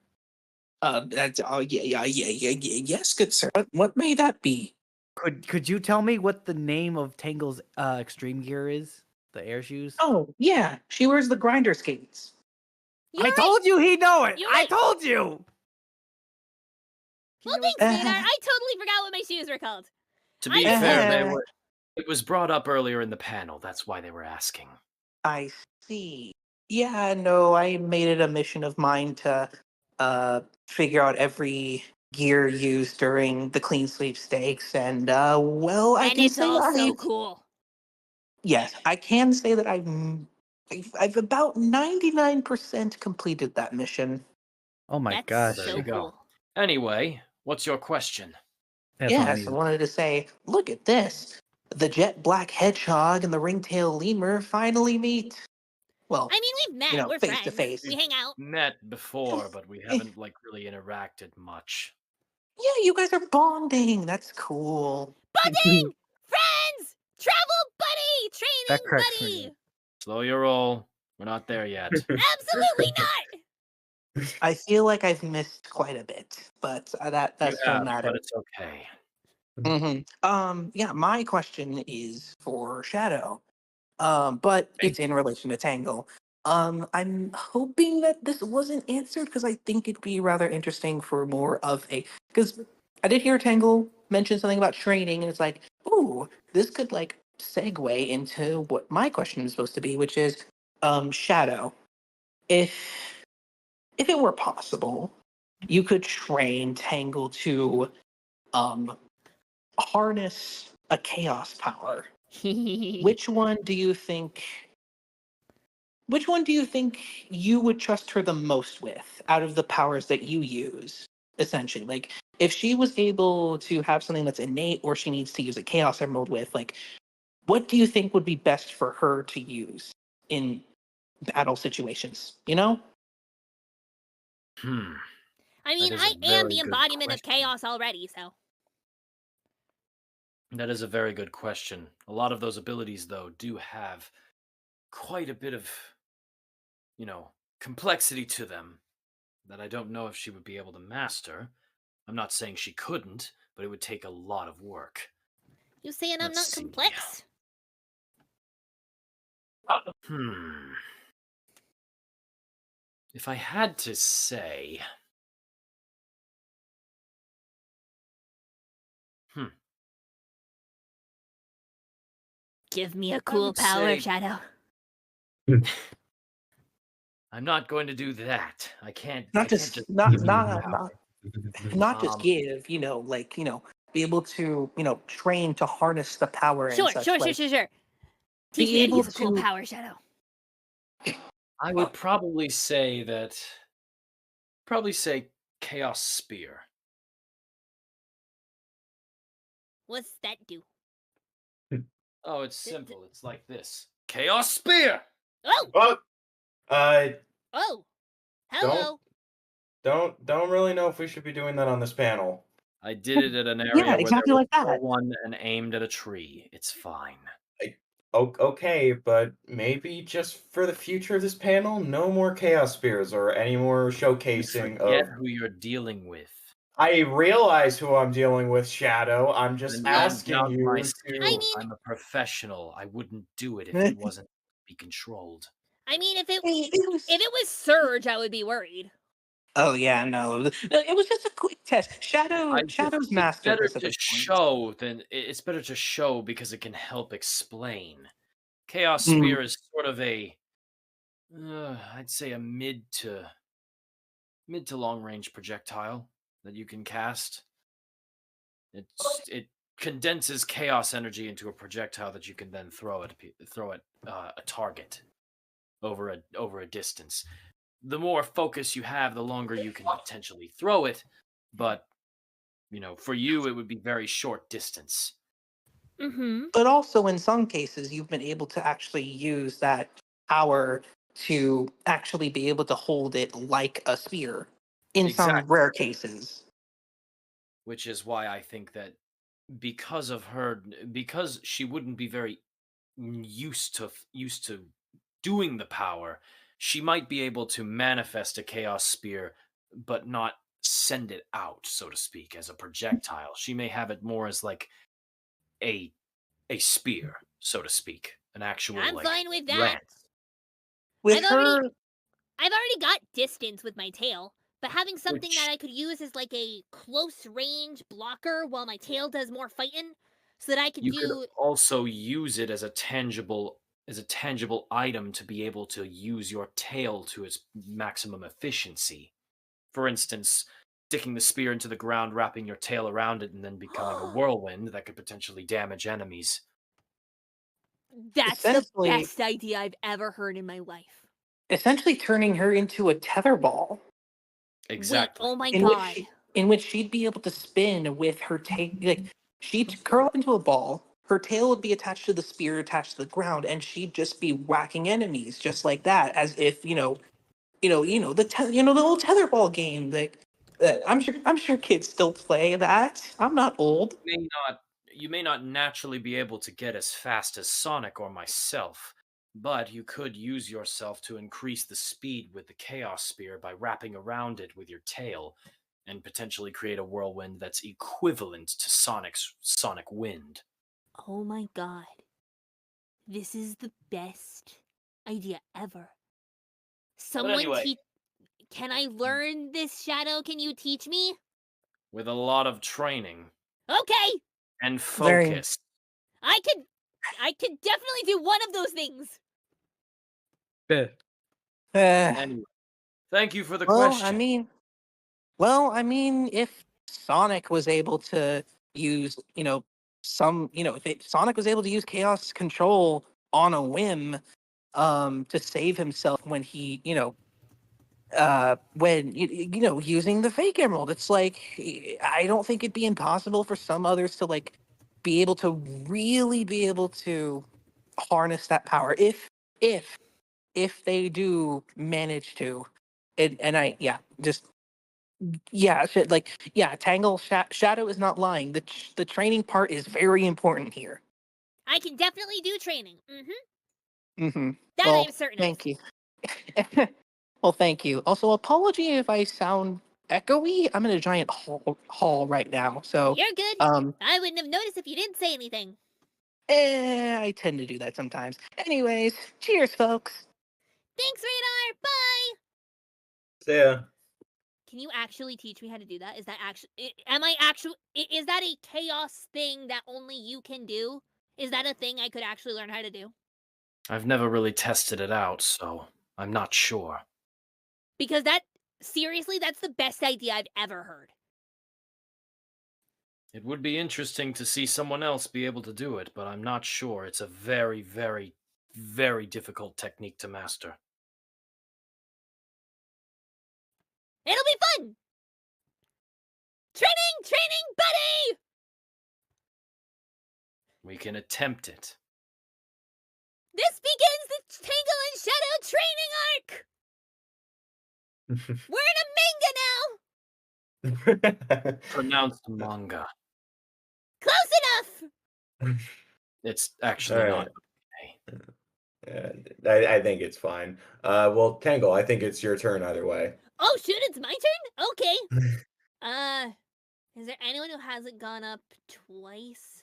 That's yes, good sir. What may that be? Could you tell me what the name of Tangle's extreme gear is? The air shoes? Oh, yeah, she wears the grinder skates. You're I right. told you he'd know it. You're I right. told you. Well, thanks, sweetheart. I totally forgot what my shoes were called. To be fair, it was brought up earlier in the panel. That's why they were asking. I see. Yeah, no, I made it a mission of mine to figure out every gear used during the clean sweepstakes, and well, I And can it's say all so I've cool. yes, I can say that I've about 99% completed that mission. Oh my That's gosh. There so you go. cool. Anyway, what's your question? That's all I Yes, I needed. wanted to say, look at this. The jet black hedgehog and the ringtail lemur finally meet. Well, I mean, we've met. you know, We're face to friends. face. We hang out. Met before, but we haven't like really interacted much. Yeah, you guys are bonding. That's cool. Budding! Friends! Travel buddy! That Training cracks me buddy! up. Slow your roll. We're not there yet. Absolutely not! I feel like I've missed quite a bit, but that You don't have, matter. but it's okay. Yeah, my question is for Shadow. But it's in relation to Tangle. I'm hoping that this wasn't answered because I think it'd be rather interesting for more of a because I did hear Tangle mention something about training, and it's like, ooh, this could like segue into what my question is supposed to be, which is, Shadow. If it were possible, you could train Tangle to um harness a chaos power. Which one do you think you would trust her the most with out of the powers that you use? Essentially, like if she was able to have something that's innate or she needs to use a chaos emerald with, like what do you think would be best for her to use in battle situations, you know? I mean, That is I a am very the good embodiment of question. chaos already, so. That is a very good question. A lot of those abilities, though, do have quite a bit of, complexity to them that I don't know if she would be able to master. I'm not saying she couldn't, but it would take a lot of work. You saying I'm Let's not see. complex? If I had to say. Give me a I cool would power, say- Shadow. I'm not going to do that. I can't. Not I just can't just not give you not power. not just give, be able to, train to harness the power and Sure. such. Teach like, me how be to able use a cool to power, Shadow. I would probably say that. Probably say Chaos Spear. What's that do? Oh, it's simple. It's like this. Chaos Spear! Oh! Well, Oh! Hello! don't really know if we should be doing that on this panel. I did it at an area Yeah, where exactly there like was no that. one and aimed at a tree. It's fine. Okay, but maybe just for the future of this panel, no more chaos spears or any more showcasing Forget of. who you're dealing with. I realize who I'm dealing with, Shadow. I'm just And don't asking doubt my you skill. to. I'm a professional. I wouldn't do it if it wasn't be controlled. I mean, if it was Surge, I would be worried. Oh yeah, no, it was just a quick test. Shadow's mastered this at this point. It's better to show because it can help explain. Chaos Mm. Spear is sort of I'd say a mid to long range projectile that you can cast. It condenses chaos energy into a projectile that you can then throw at a target over a distance. The more focus you have, the longer you can potentially throw it, but for you it would be very short distance. But also, in some cases, you've been able to actually use that power to actually be able to hold it like a spear in some rare cases. Which is why I think that because she wouldn't be very used to doing the power, she might be able to manifest a chaos spear, but not send it out, so to speak, as a projectile. She may have it more as like a spear, so to speak, an actual I'm like fine with that. lance. With I've already got distance with my tail, but having something Which- that I could use as like a close range blocker while my tail does more fighting, so that I could You do. could also use it as a tangible item to be able to use your tail to its maximum efficiency. For instance, sticking the spear into the ground, wrapping your tail around it, and then becoming a whirlwind that could potentially damage enemies. That's the Essentially- best idea I've ever heard in my life. Essentially turning her into a tetherball. Exactly. Wait, oh my in god. in which she'd be able to spin with her tail. Like she'd curl up into a ball. Her tail would be attached to the spear, attached to the ground, and she'd just be whacking enemies just like that, as if the the old tetherball game. I'm sure kids still play that. I'm not old. You may not naturally be able to get as fast as Sonic or myself, but you could use yourself to increase the speed with the Chaos Spear by wrapping around it with your tail and potentially create a whirlwind that's equivalent to Sonic's Sonic Wind. Oh my god. This is the best idea ever. Someone anyway. Can I learn this, Shadow? Can you teach me? With a lot of training Okay. and Very- focus. I could definitely do one of those things. Anyway, thank you for the question. I mean, if Sonic was able to use, Sonic was able to use Chaos Control on a whim, to save himself when he, using the fake emerald, it's like I don't think it'd be impossible for some others to like be able to really be able to harness that power if they do manage to. Tangle Shadow is not lying. The training part is very important here. I can definitely do training. Mm-hmm. That I am certain Thank you. Well, thank you. Also, apology if I sound echoey. I'm in a giant hall right now, so You're good. I wouldn't have noticed if you didn't say anything. I tend to do that sometimes. Anyways, cheers, folks. Thanks, Radar. Bye. See ya. Can you actually teach me how to do that? Is that is that a chaos thing that only you can do? Is that a thing I could actually learn how to do? I've never really tested it out, so I'm not sure. Because seriously, that's the best idea I've ever heard. It would be interesting to see someone else be able to do it, but I'm not sure. It's a very, very, very difficult technique to master. It'll be fun! Training, buddy! We can attempt it. This begins the Tangle and Shadow training arc! We're in a manga now! Pronounced manga. Close enough! It's actually not. I think it's fine. Well, Tangle, I think it's your turn either way. Oh, shoot, it's my turn? Okay. Is there anyone who hasn't gone up twice?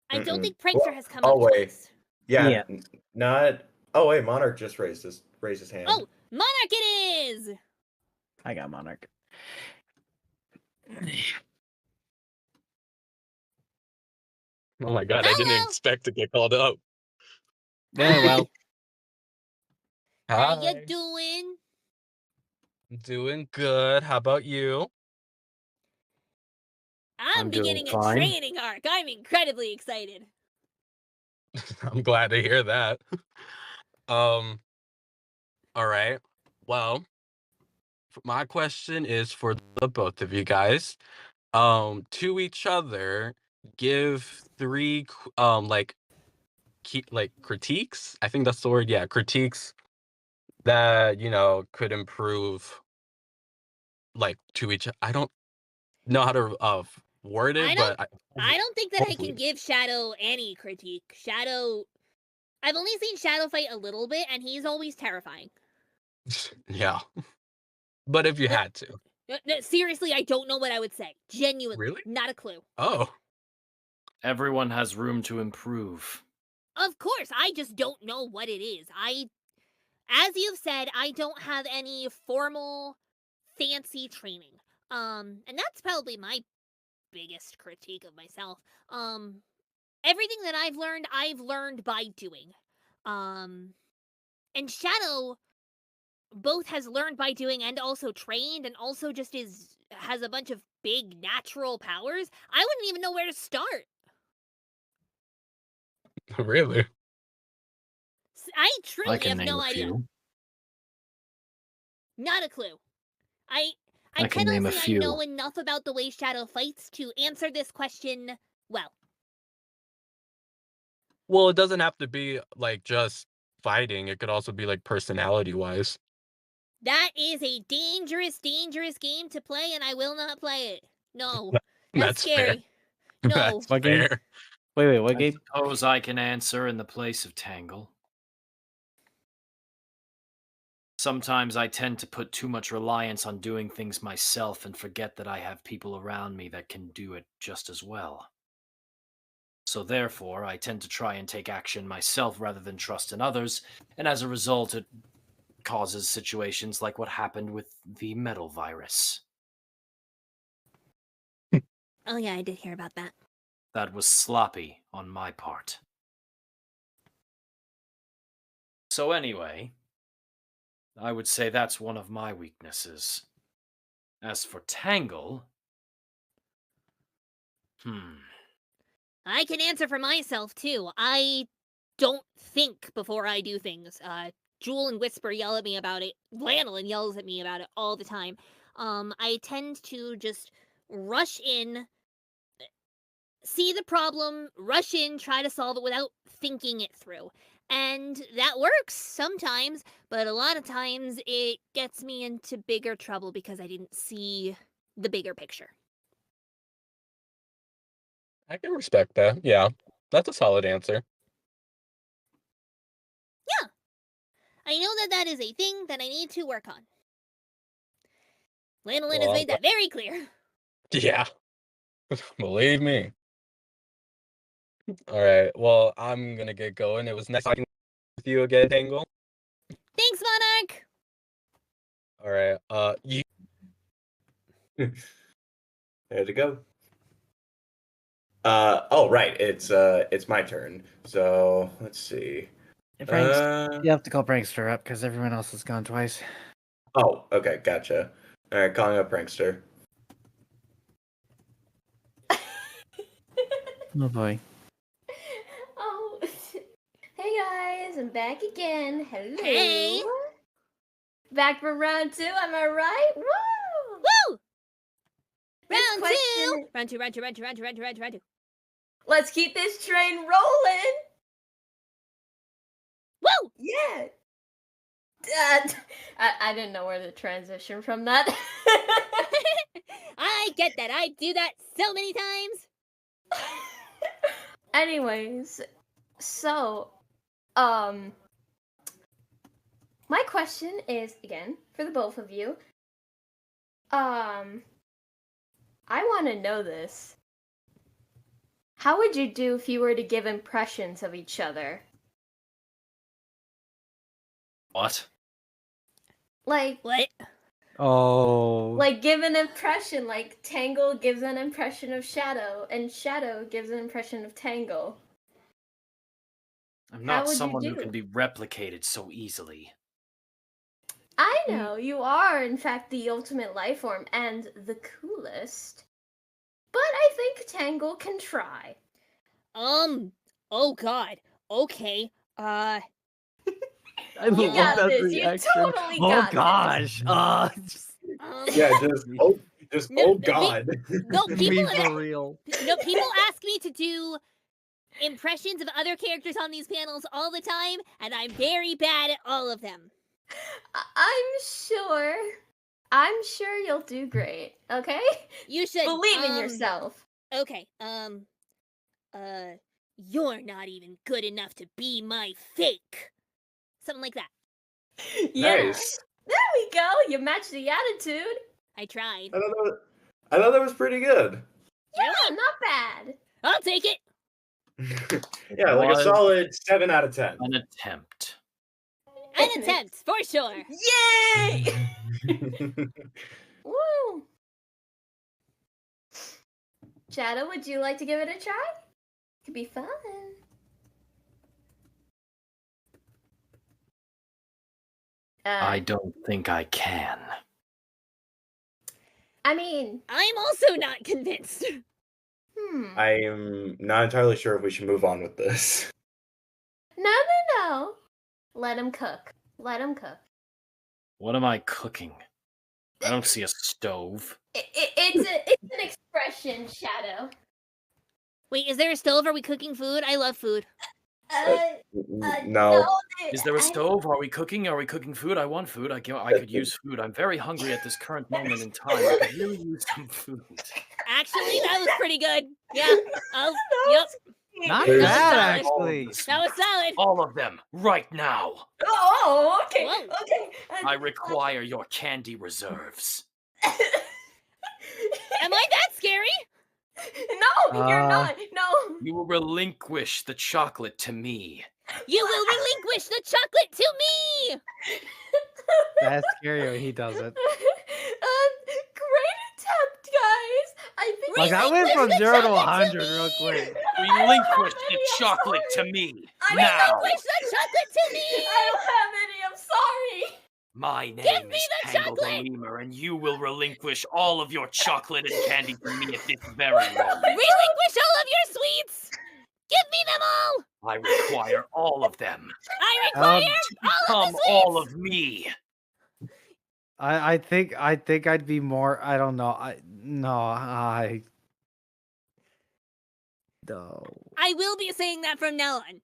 I don't think Prankster has come up twice. Yeah. Not. Oh wait, Monarch just raised his hand. Oh, Monarch it is! I got Monarch. Oh my god, I didn't expect to get called up. Yeah, well. How you Hi. doing? Doing good. How about you? I'm doing beginning a fine. training arc. I'm incredibly excited. I'm glad to hear that. All right. Well, my question is for the both of you guys. To each other, give three critiques. I think that's the word. Yeah, critiques that could improve to each. I don't know how to word it, but I don't think that I hopefully. can give Shadow any critique. I've only seen Shadow fight a little bit, and he's always terrifying. Yeah. But if you had to. No, seriously, I don't know what I would say. Genuinely. Really? Not a clue. Oh. Everyone has room to improve. Of course, I just don't know what it is. As you've said, I don't have any formal, fancy training. And that's probably my biggest critique of myself. Everything that I've learned by doing. And Shadow both has learned by doing and also trained, and also just has a bunch of big natural powers. I wouldn't even know where to start. Really? I I truly can have name no a idea. few. Not a clue. I I can name a say I know few. enough about the way Shadow fights to answer this question well. Well, it doesn't have to be like just fighting. It could also be like personality wise. That is a dangerous, dangerous game to play, and I will not play it. No. That's That's fair. scary. No. That's What game? fair. Wait, what I game? suppose I can answer in the place of Tangle. Sometimes I tend to put too much reliance on doing things myself and forget that I have people around me that can do it just as well. So therefore, I tend to try and take action myself rather than trust in others, and as a result, it causes situations like what happened with the metal virus. Oh yeah, I did hear about that. That was sloppy on my part. So anyway, I would say that's one of my weaknesses. As for Tangle, I can answer for myself too. I don't think before I do things. Jewel and Whisper yell at me about it. Lanolin yells at me about it all the time. I tend to just rush in, see the problem, rush in, try to solve it without thinking it through. And that works sometimes, but a lot of times it gets me into bigger trouble because I didn't see the bigger picture. I can respect that. Yeah. That's a solid answer. Yeah. I know that that is a thing that I need to work on. Lanolin has Well, made that very clear. yeah. Believe me. All right. Well, I'm gonna get going. It was nice talking with you again, Tangle. Thanks, Monarch! All right. You There to go. Oh right, it's my turn. So let's see. You have to call Prankster up because everyone else has gone twice. Oh, okay, gotcha. All right, calling up Prankster. Oh boy. Oh, hey guys, I'm back again. Hello. Hey. Back for round 2, am I right? Woo! Woo! This Round question- 2! Round two. Let's keep this train rolling. Woo! Yeah. I didn't know where to transition from that. I get that. I do that so many times. Anyways, so, my question is, again, for the both of you. I want to know this. How would you do if you were to give impressions of each other? what? Like, What? Oh. like give an impression, like Tangle gives an impression of Shadow, and Shadow gives an impression of Tangle. I'm How not would you someone who do? can be replicated so easily. I know, you are, in fact, the ultimate life form and the coolest. But I think Tangle can try. Oh god. Okay. I You love got that this. reaction. You totally Oh got gosh. Yeah, just No, oh no, god. No, people Be for real. No, people ask me to do impressions of other characters on these panels all the time, and I'm very bad at all of them. I'm sure you'll do great, okay? You should believe in yourself. Okay, you're not even good enough to be my fake. Something like that. Yeah. Nice. There we go. You match the attitude. I tried. I thought that was pretty good. Yeah, not bad. I'll take it. Yeah, like a Was solid 7 out of 10. an attempt. An attempt, for sure. Yay! Woo! Shadow, would you like to give it a try? Could be fun. I don't think I can. I mean, I'm also not convinced. I am not entirely sure if we should move on with this. No. Let him cook. Let him cook. What am I cooking? I don't see a stove. It's an expression, Shadow. Wait, is there a stove? Are we cooking food? I love food. No. Is there a stove? Are we cooking? Are we cooking food? I want food. I could use food. I'm very hungry at this current moment in time. I could really use some food. Actually, that was pretty good. Yeah. Yep. Not There's- bad, solid. actually. That was solid. All of them, right now. Oh, okay. Whoa. Okay. I require your candy reserves. Am I that scary? No, you're not. No. You will relinquish the chocolate to me. You will relinquish the chocolate to me. That's scary when he does it. Great attempt, guys. I think Like, I went from 0 to 100 real quick. Relinquish the chocolate to me. Now. Relinquish the chocolate to me. I don't have any. I'm sorry. My Give name me is the Tangle the chocolate! Lemur, and you will relinquish all of your chocolate and candy to me at this very moment. Relinquish all of your sweets. Give me them all. I require all of them. I require all of Become the sweets. all of me. I think I'd be more. I don't know. No. I will be saying that from now on.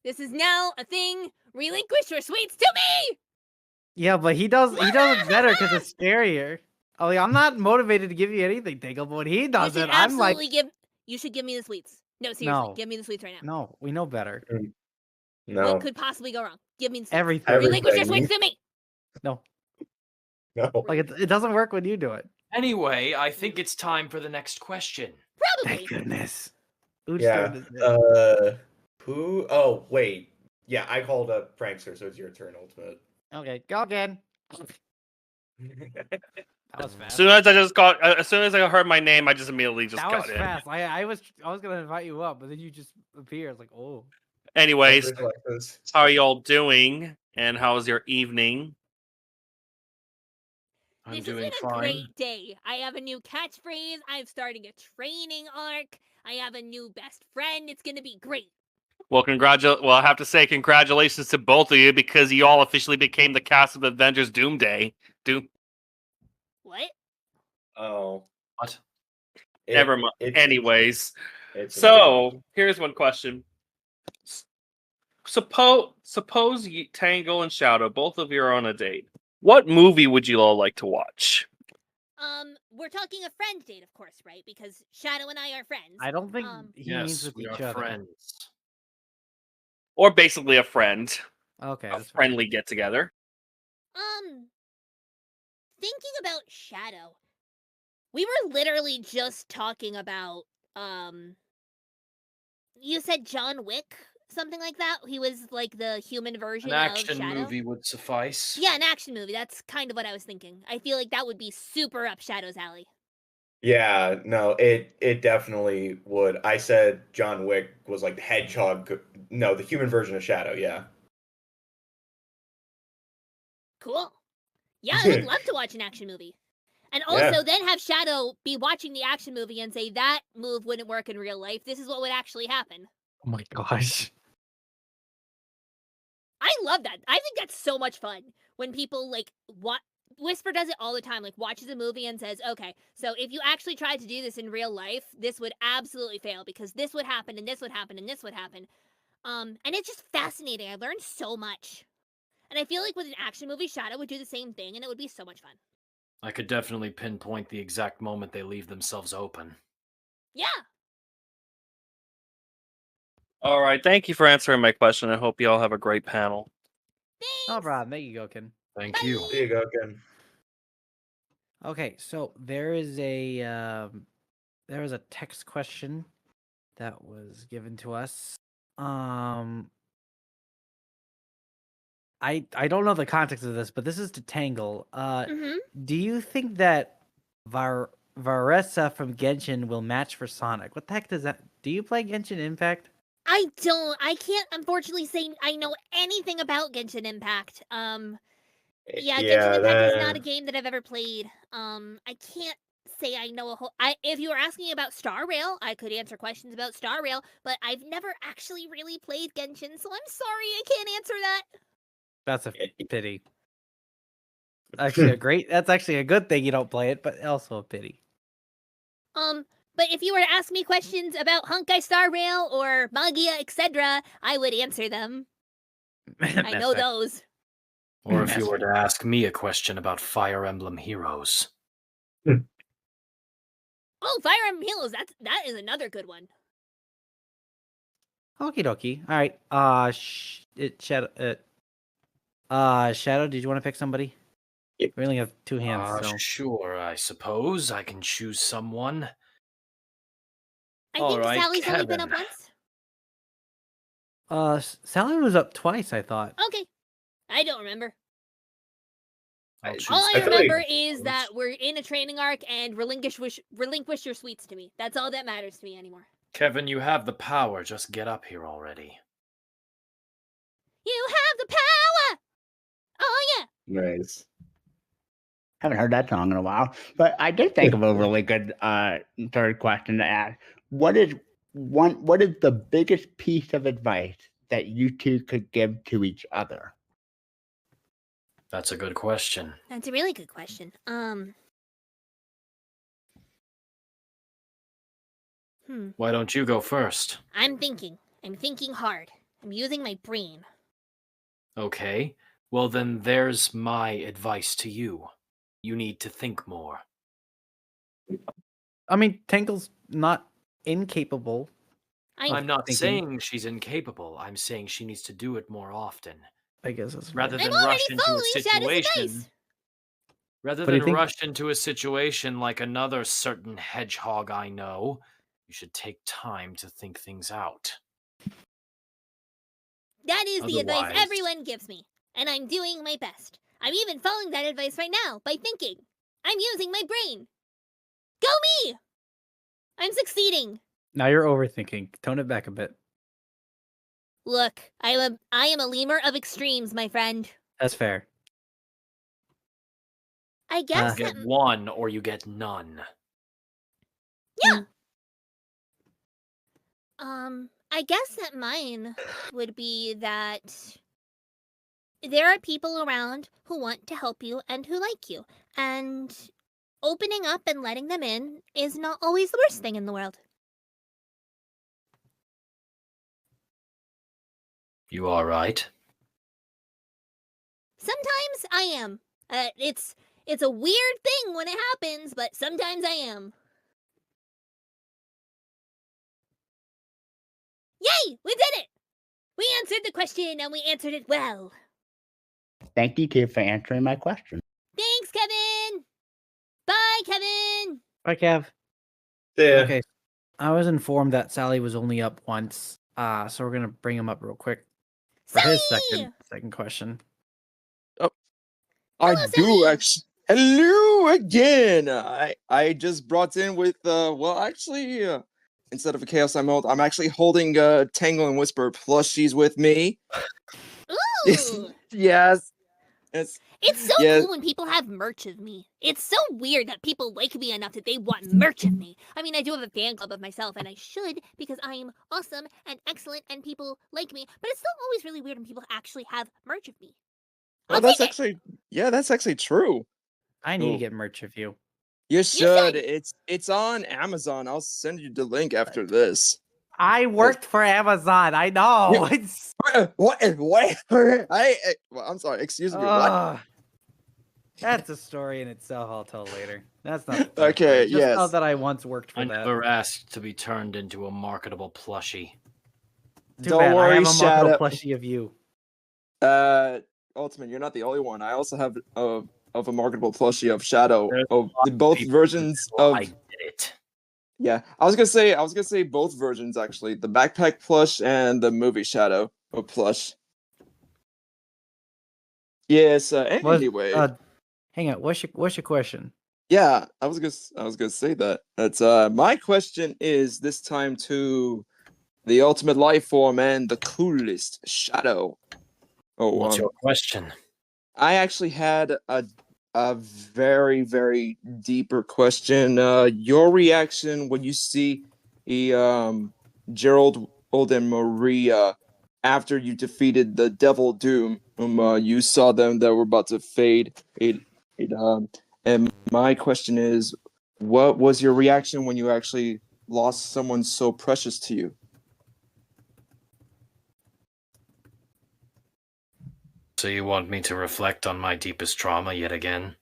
This is now a thing. Relinquish your sweets to me. Yeah, but he does it better because it's scarier. Oh, I'm not motivated to give you anything, Tangle, but when he does You it, should I'm like, absolutely give. You should give me the sweets. No, seriously, No. give me the sweets right now. no, we know better. No. What could possibly go wrong? Give me the sweets. Everything. Relinquish your sweets to me. No, No. like it doesn't work when you do it. Anyway, I think it's time for the next question. Probably. Thank goodness. Who Yeah. started it? Who? Oh, wait. Yeah, I called up Prankster, so it's your turn, Ultimate. Okay, go again. That was fast. As soon as I heard my name, I just immediately just That got was in. fast. I was gonna invite you up, but then you just appear. It's like, oh. Anyways, Reflexes. how are y'all doing? And how was your evening? I'm This doing has been a fine. great day. I have a new catchphrase. I'm starting a training arc. I have a new best friend. It's gonna be great. Well, I have to say congratulations to both of you because you all officially became the cast of Avengers Doomsday. What? Oh. What? Never mind. Anyways, it's so here's one question. Suppose Tangle and Shadow, both of you are on a date. What movie would you all like to watch? We're talking a friend date, of course, right? Because Shadow and I are friends. I don't think he means Yes, with we each are other. friends. Or basically a friend. Okay, A that's fine. friendly get together. Thinking about Shadow, we were literally just talking about, you said John Wick? Something like that? He was like the human version An of action Shadow? movie would suffice. Yeah, an action movie. That's kind of what I was thinking. I feel like that would be super up Shadow's alley. Yeah, no, it definitely would. I said John Wick was like the hedgehog. No, the human version of Shadow. Yeah. Cool. Yeah, I would love to watch an action movie. And also then have Shadow be watching the action movie and say that move wouldn't work in real life. This is what would actually happen. Oh my gosh. I love that. I think that's so much fun when people like Whisper does it all the time, like watches a movie and says, okay, so if you actually tried to do this in real life, this would absolutely fail because this would happen and this would happen and this would happen. And it's just fascinating. I learned so much. And I feel like with an action movie, Shadow would do the same thing and it would be so much fun. I could definitely pinpoint the exact moment they leave themselves open. Yeah. All right, thank you for answering my question. I hope you all have a great panel. No problem. There you go, Ken. Thank you. There you go, Ken. Okay, so there is a text question that was given to us. I don't know the context of this, but this is to Tangle. Mm-hmm. Do you think that Varessa from Genshin will match for Sonic? What the heck does that? Do you play Genshin Impact? I don't. I can't unfortunately say I know anything about Genshin Impact. Yeah, Genshin Yeah, Impact is not a that. game that I've ever played. I can't say I know a whole. If you were asking about Star Rail, I could answer questions about Star Rail, but I've never actually really played Genshin, so I'm sorry I can't answer that. That's a pity. Actually, That's actually a good thing you don't play it, but also a pity. But if you were to ask me questions about Honkai Star Rail or Magia, etc., I would answer them. I know those. Or if you were to ask me a question about Fire Emblem Heroes. Oh, Fire Emblem Heroes, that is another good one. Okie dokie. All right. Shadow, did you want to pick somebody? Yep. We only have two hands, so. Sure, I suppose I can choose someone. I All think right, Sally's only been Kevin. up once. Sally was up twice, I thought. Okay. I don't remember. I'll All choose I I feel remember like- is that we're in a training arc and relinquish your sweets to me. That's all that matters to me anymore. Kevin, you have the power. Just get up here already. You have the power! Oh, yeah! Nice. Haven't heard that song in a while, but I did think of a really good third question to ask. What is the biggest piece of advice that you two could give to each other? That's a good question. That's a really good question. Why don't you go first? I'm thinking hard. I'm using my brain. Okay. Well, then there's my advice to you. You need to think more. I mean, Tangle's not incapable. I'm not saying she's incapable. I'm saying she needs to do it more often. I guess that's rather right. than I'm rush already into a following Shadow's situation. advice. Rather What do you than think? rush into a situation like another certain hedgehog I know, you should take time to think things out. That is the advice Otherwise- everyone gives me, and I'm doing my best. I'm even following that advice right now by thinking. I'm using my brain. Go me! I'm succeeding. Now you're overthinking. Tone it back a bit. Look, I am a lemur of extremes, my friend. That's fair. I guess You that get one or you get none. yeah. I guess that mine would be that there are people around who want to help you and who like you, and opening up and letting them in is not always the worst thing in the world. You all right? Sometimes I am. It's a weird thing when it happens, but sometimes I am. Yay! We did it! We answered the question and we answered it well. Thank you, two, for answering my question. Thanks, Kevin! Bye, Kevin! Bye, Kev. Yeah. Okay. I was informed that Sally was only up once, so we're gonna bring him up real quick for his second question. I Hello, do Sally. actually. Hello again. I just brought in with instead of a chaos emerald, I'm actually holding Tangle and Whisper plushies with me. Ooh! Yes. It's so Yeah. cool when people have merch of me. It's so weird that people like me enough that they want merch of me. I mean, I do have a fan club of myself, and I should because I am awesome and excellent and people like me, but it's still always really weird when people actually have merch of me. Oh, that's actually true. I need to Cool. get merch of you. You should. It's on Amazon. I'll send you the link after this. I worked for Amazon. I know. It's What? Well, I'm sorry. Excuse me. What? That's a story in itself. I'll tell later. That's not Okay, Just know yes. that I once worked for I that. never asked to be turned into a marketable plushie. Too Don't bad. I worry, have a marketable Shadow. plushie of you. Ultimate, you're not the only one. I also have a of a marketable plushie of Shadow. There's Of a lot the of both people versions who of I did it. yeah. I was gonna say both versions actually. The backpack plush and the movie Shadow of plush. Yes. Anyway, Hang on. What's your question? yeah. I was gonna say that. That's my question is this time to the ultimate life form and the coolest Shadow. Oh, What's your question? I actually had a very very deeper question. Your reaction when you see Gerald and Maria after you defeated the Devil Doom. You saw them that were about to fade. And my question is, what was your reaction when you actually lost someone so precious to you? So you want me to reflect on my deepest trauma yet again?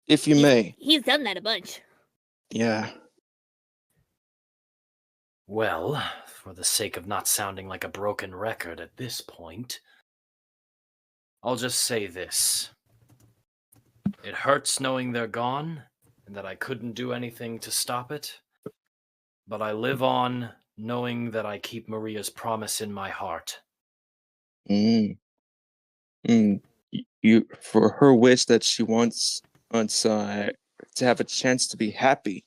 If you may. He's done that a bunch. Yeah. Well, for the sake of not sounding like a broken record at this point, I'll just say this. It hurts knowing they're gone, and that I couldn't do anything to stop it. But I live on knowing that I keep Maria's promise in my heart. You for her wish that she wants to have a chance to be happy.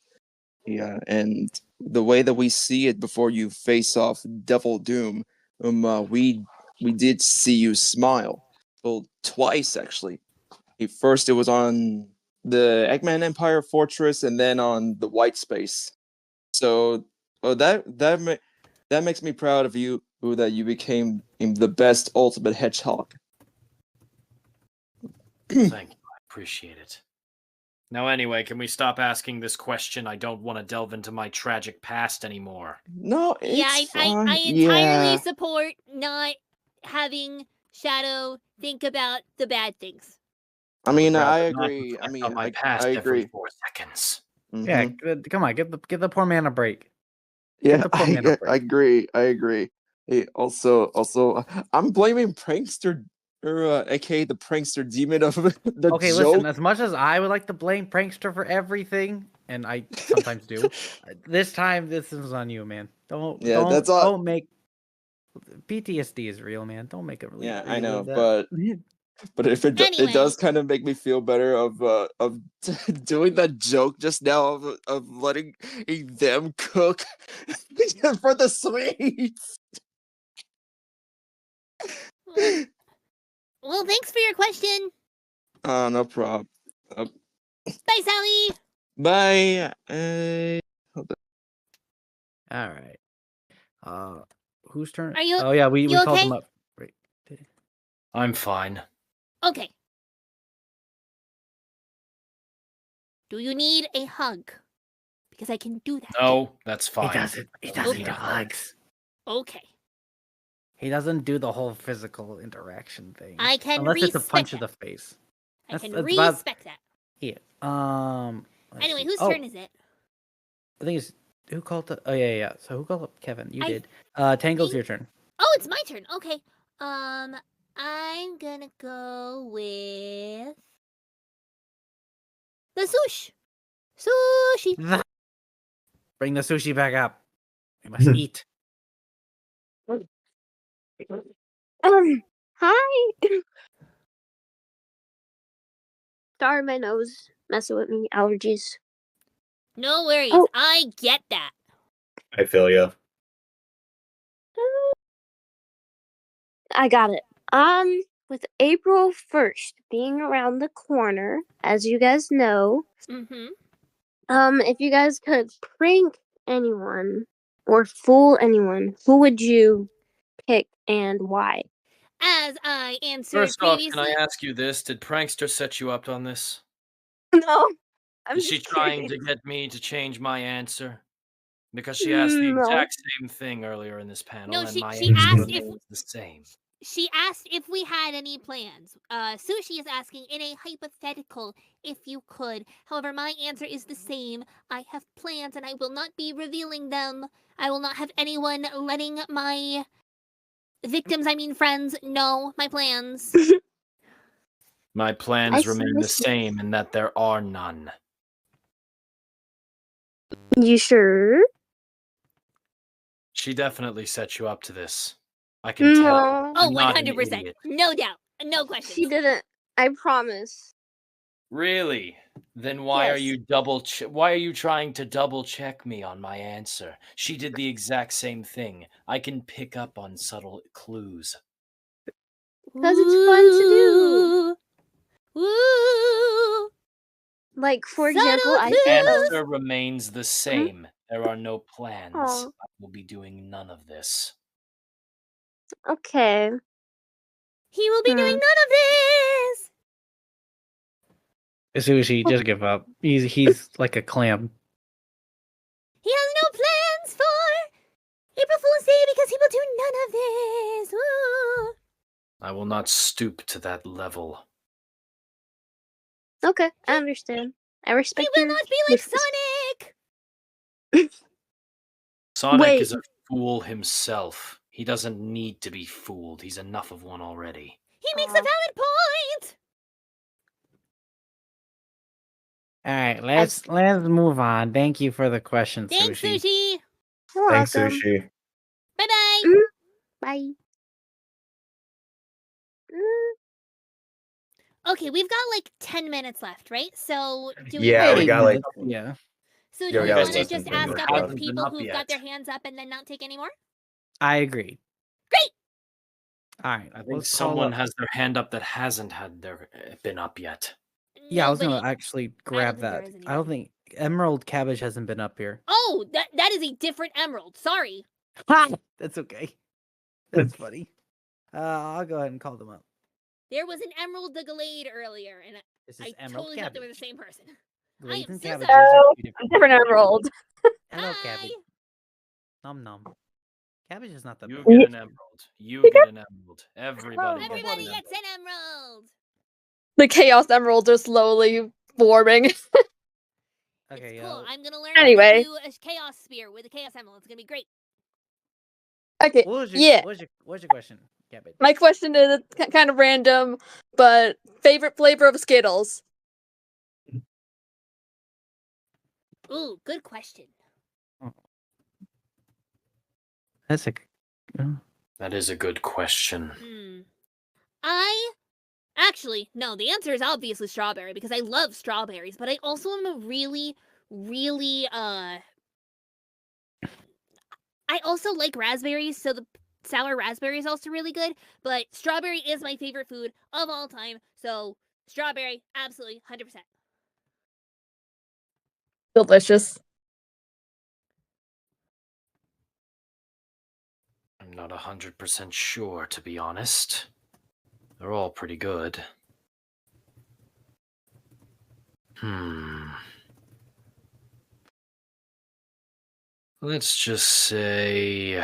Yeah, and the way that we see it before you face off Devil Doom, we did see you smile. Well, twice actually. First it was on the Eggman Empire Fortress, and then on the White Space. So, that makes me proud of you, that you became the best Ultimate Hedgehog. Thank you, I appreciate it. Now anyway, can we stop asking this question? I don't want to delve into my tragic past anymore. No, it's Yeah, I fine. entirely Yeah. support not having Shadow think about the bad things. I mean, rather I not agree. I reflect mean, on my past I every agree. 4 seconds. Yeah, come on, give the poor man a break. Yeah, Give the poor man a I break. agree. I agree. Hey, also, I'm blaming prankster, or aka the prankster demon of the Okay, joke. listen, as much as I would like to blame Prankster for everything, and I sometimes do, this time this is on you, man. Yeah, that's all. Don't make PTSD is real, man. Don't make it Yeah, I know, relive that. but if it Anyway. does kind of make me feel better of doing that joke just now of letting them cook for the sweets. Well, thanks for your question. No problem. Bye, Sally. Bye. All right. Whose turn? Are you? Oh yeah, we you called okay? them up. Right. I'm fine. Okay. Do you need a hug? Because I can do that. No, that's fine. He doesn't do hugs. Okay. He doesn't do the whole physical interaction thing. I can unless it's a punch respect in the face. I can that's about- respect that. Yeah. let's Anyway, see. whose Oh, turn is it? I think it's who called the. Oh yeah. So who called up Kevin? You I did. Tangle's your turn. Oh, it's my turn. Okay. I'm gonna go with the sushi. Bring the sushi back up. We must eat. Hi. Sorry, my nose messing with me. Allergies. No worries. Oh. I get that. I feel you. I got it. With April 1st being around the corner, as you guys know, Mm-hmm. if you guys could prank anyone or fool anyone, who would you pick and why? As I answered First off, previously. can I ask you this? Did Prankster set you up on this? No. Is she trying to get me to change my answer? Because she asked the No. exact same thing earlier in this panel, No, and my she answer asked if remains the same. she asked if we had any plans. Sushi is asking in a hypothetical if you could. However, my answer is the same. I have plans and I will not be revealing them. I will not have anyone letting my victims, I mean friends, know my plans. My I plans see, remain I the see. same in that there are none. You sure? She definitely set you up to this. I can tell. No, Oh, I'm not an 100%. idiot. No doubt. No she questions. didn't. I promise. Really? Then why are Yes. you why are you trying to double check me on my answer? She did the exact same thing. I can pick up on subtle clues. Because it's fun to do. Woo! Like, for Subtle example, I The think of. answer remains the same. There are no plans. Aw, I will be doing none of this. okay. He will be doing Hmm. none of this. Sushi, just give up. He's like a clam. He has no plans for April Fool's Day because he will do none of this. Woo! I will not stoop to that level. Okay, I understand. I He respect will your not be like wishes. Sonic. Sonic Wait. is a fool himself. He doesn't need to be fooled. He's enough of one already. He makes a valid point. All right, let's move on. Thank you for the question, Thanks, Sushi. Sushi. You're Thanks, welcome. Sushi. Bye bye. Bye. Okay, we've got like 10 minutes left, right? So do we Yeah, we wanna, got like Yeah. so yeah, do we we got want like to less than just 10 ask minutes up like left. people up who've got yet. their hands up and then not take any more? I agree. Great. All right. I think let's call someone up- has their hand up that hasn't had their been up yet. Yeah, I was gonna Nobody- actually grab think there that. is I don't think Emerald Cabbage hasn't been up here. Oh, that is a different emerald. Sorry. That's okay. That's funny. I'll go ahead and call them up. There was an emerald the Glade earlier, and This is I Emerald totally thought they were the Cabbage. same person. Glades I am and so cabbages sorry. are Oh, two different different things. emerald. Hello, Hi. Cabbage. Nom nom. Cabbage is not that You bad. get an emerald. You get an emerald. Everybody gets Everybody an gets an emerald. The chaos emeralds are slowly forming. Okay, Cool. I'm gonna learn Anyway. how to do a chaos spear with a chaos emerald. It's gonna be great. Okay. What's your Yeah. what's your question, Cabbage? My question is kind of random, but favorite flavor of Skittles? Ooh, good question. That's a That is a good question. Actually, no, the answer is obviously strawberry because I love strawberries, but I also am a really, really I also like raspberries, so the sour raspberry is also really good, but strawberry is my favorite food of all time, so strawberry, absolutely, 100%. Delicious. I'm not 100% sure, to be honest. They're all pretty good. Let's just say...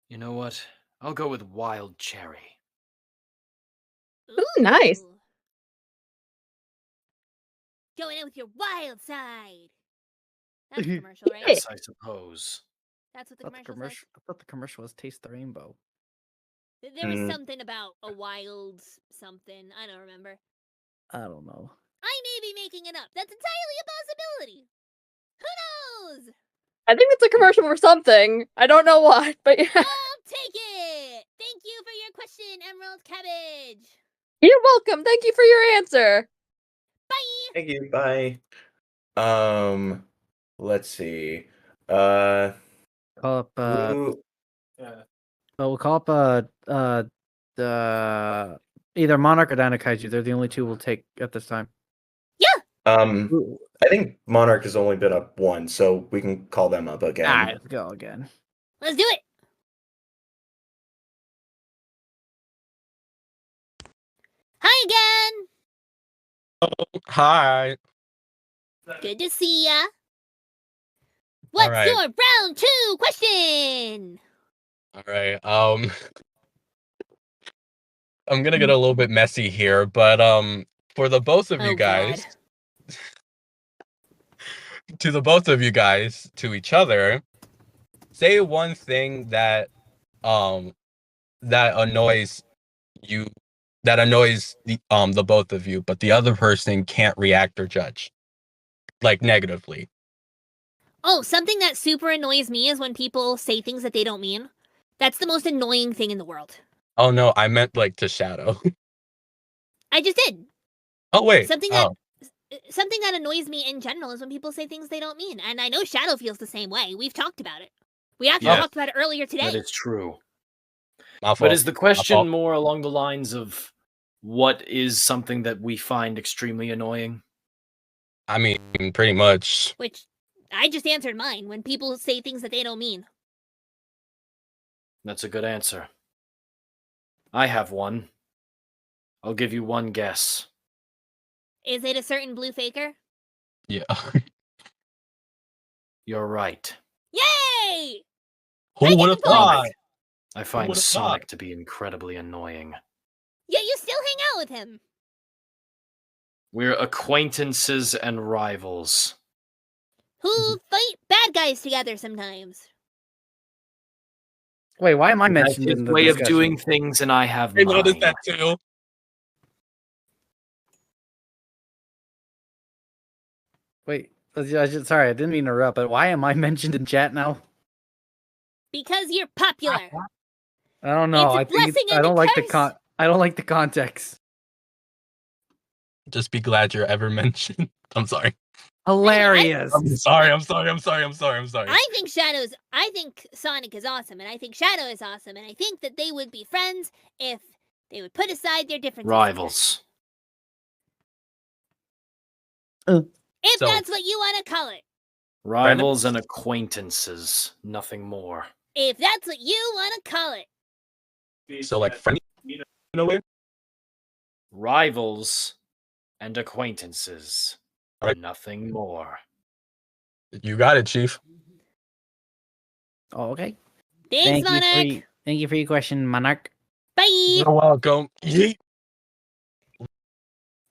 You know what? I'll go with wild cherry. Ooh, nice. Going in with your wild side. That's the commercial, right? Yes, I suppose. That's what the I thought commercial says. I thought the commercial was Taste the Rainbow. There was something about a wild something. I don't remember. I don't know. I may be making it up. That's entirely a possibility. Who knows? I think it's a commercial for something. I don't know what, but yeah. I'll take it. Thank you for your question, Emerald Cabbage. You're welcome. Thank you for your answer. Bye. Thank you. Bye. Let's see. Call up who- we'll call up either Monarch or Dinokaiju. They're the only two we'll take at this time. I think Monarch has only been up once, so we can call them up again. Alright, let's go again. Let's do it. Hi again. Hi. Good to see ya. What's right. your round 2 question? All right. I'm gonna get a little bit messy here, but for the both of you guys, to the both of you guys, to each other, say one thing that that annoys you, that annoys the both of you, but the other person can't react or judge, like, negatively. Oh, something that super annoys me is when people say things that they don't mean. That's the most annoying thing in the world. Oh no, I meant like to Shadow. I just did. Oh wait. Something that annoys me in general is when people say things they don't mean, and I know Shadow feels the same way. We've talked about it. We actually talked about it earlier today. That is true. My But fault. is the question more along the lines of what is something that we find extremely annoying? I mean, pretty much. Which I just answered mine, when people say things that they don't mean. That's a good answer. I have one. I'll give you one guess. Is it a certain blue faker? Yeah. You're right. Yay! Who would have thought? I find would've Sonic thought? to be incredibly annoying. Yeah, you still hang out with him. We're acquaintances and rivals. Who fight bad guys together sometimes. Wait, why am I That's mentioned his in the way of discussion? doing things, and I have I mine. noticed that too. Wait, sorry, I didn't mean to interrupt, but why am I mentioned in chat now? Because you're popular. I don't know. It's a I think blessing I and a don't like the curse. I don't like the context. Just be glad you're ever mentioned. I'm sorry. Hilarious. I'm sorry. I'm sorry. I think Sonic is awesome, and I think Shadow is awesome, and I think that they would be friends if they would put aside their differences. Rivals. If So- that's what you want to call it. Rivals and acquaintances. Nothing more. If that's what you want to call it. So like friendly in a way. Rivals and acquaintances. Alright. Nothing more. You got it, Chief. Oh, okay. Thanks, Monarch. Thank you for your question, Monarch. Bye. You're welcome. Yeet.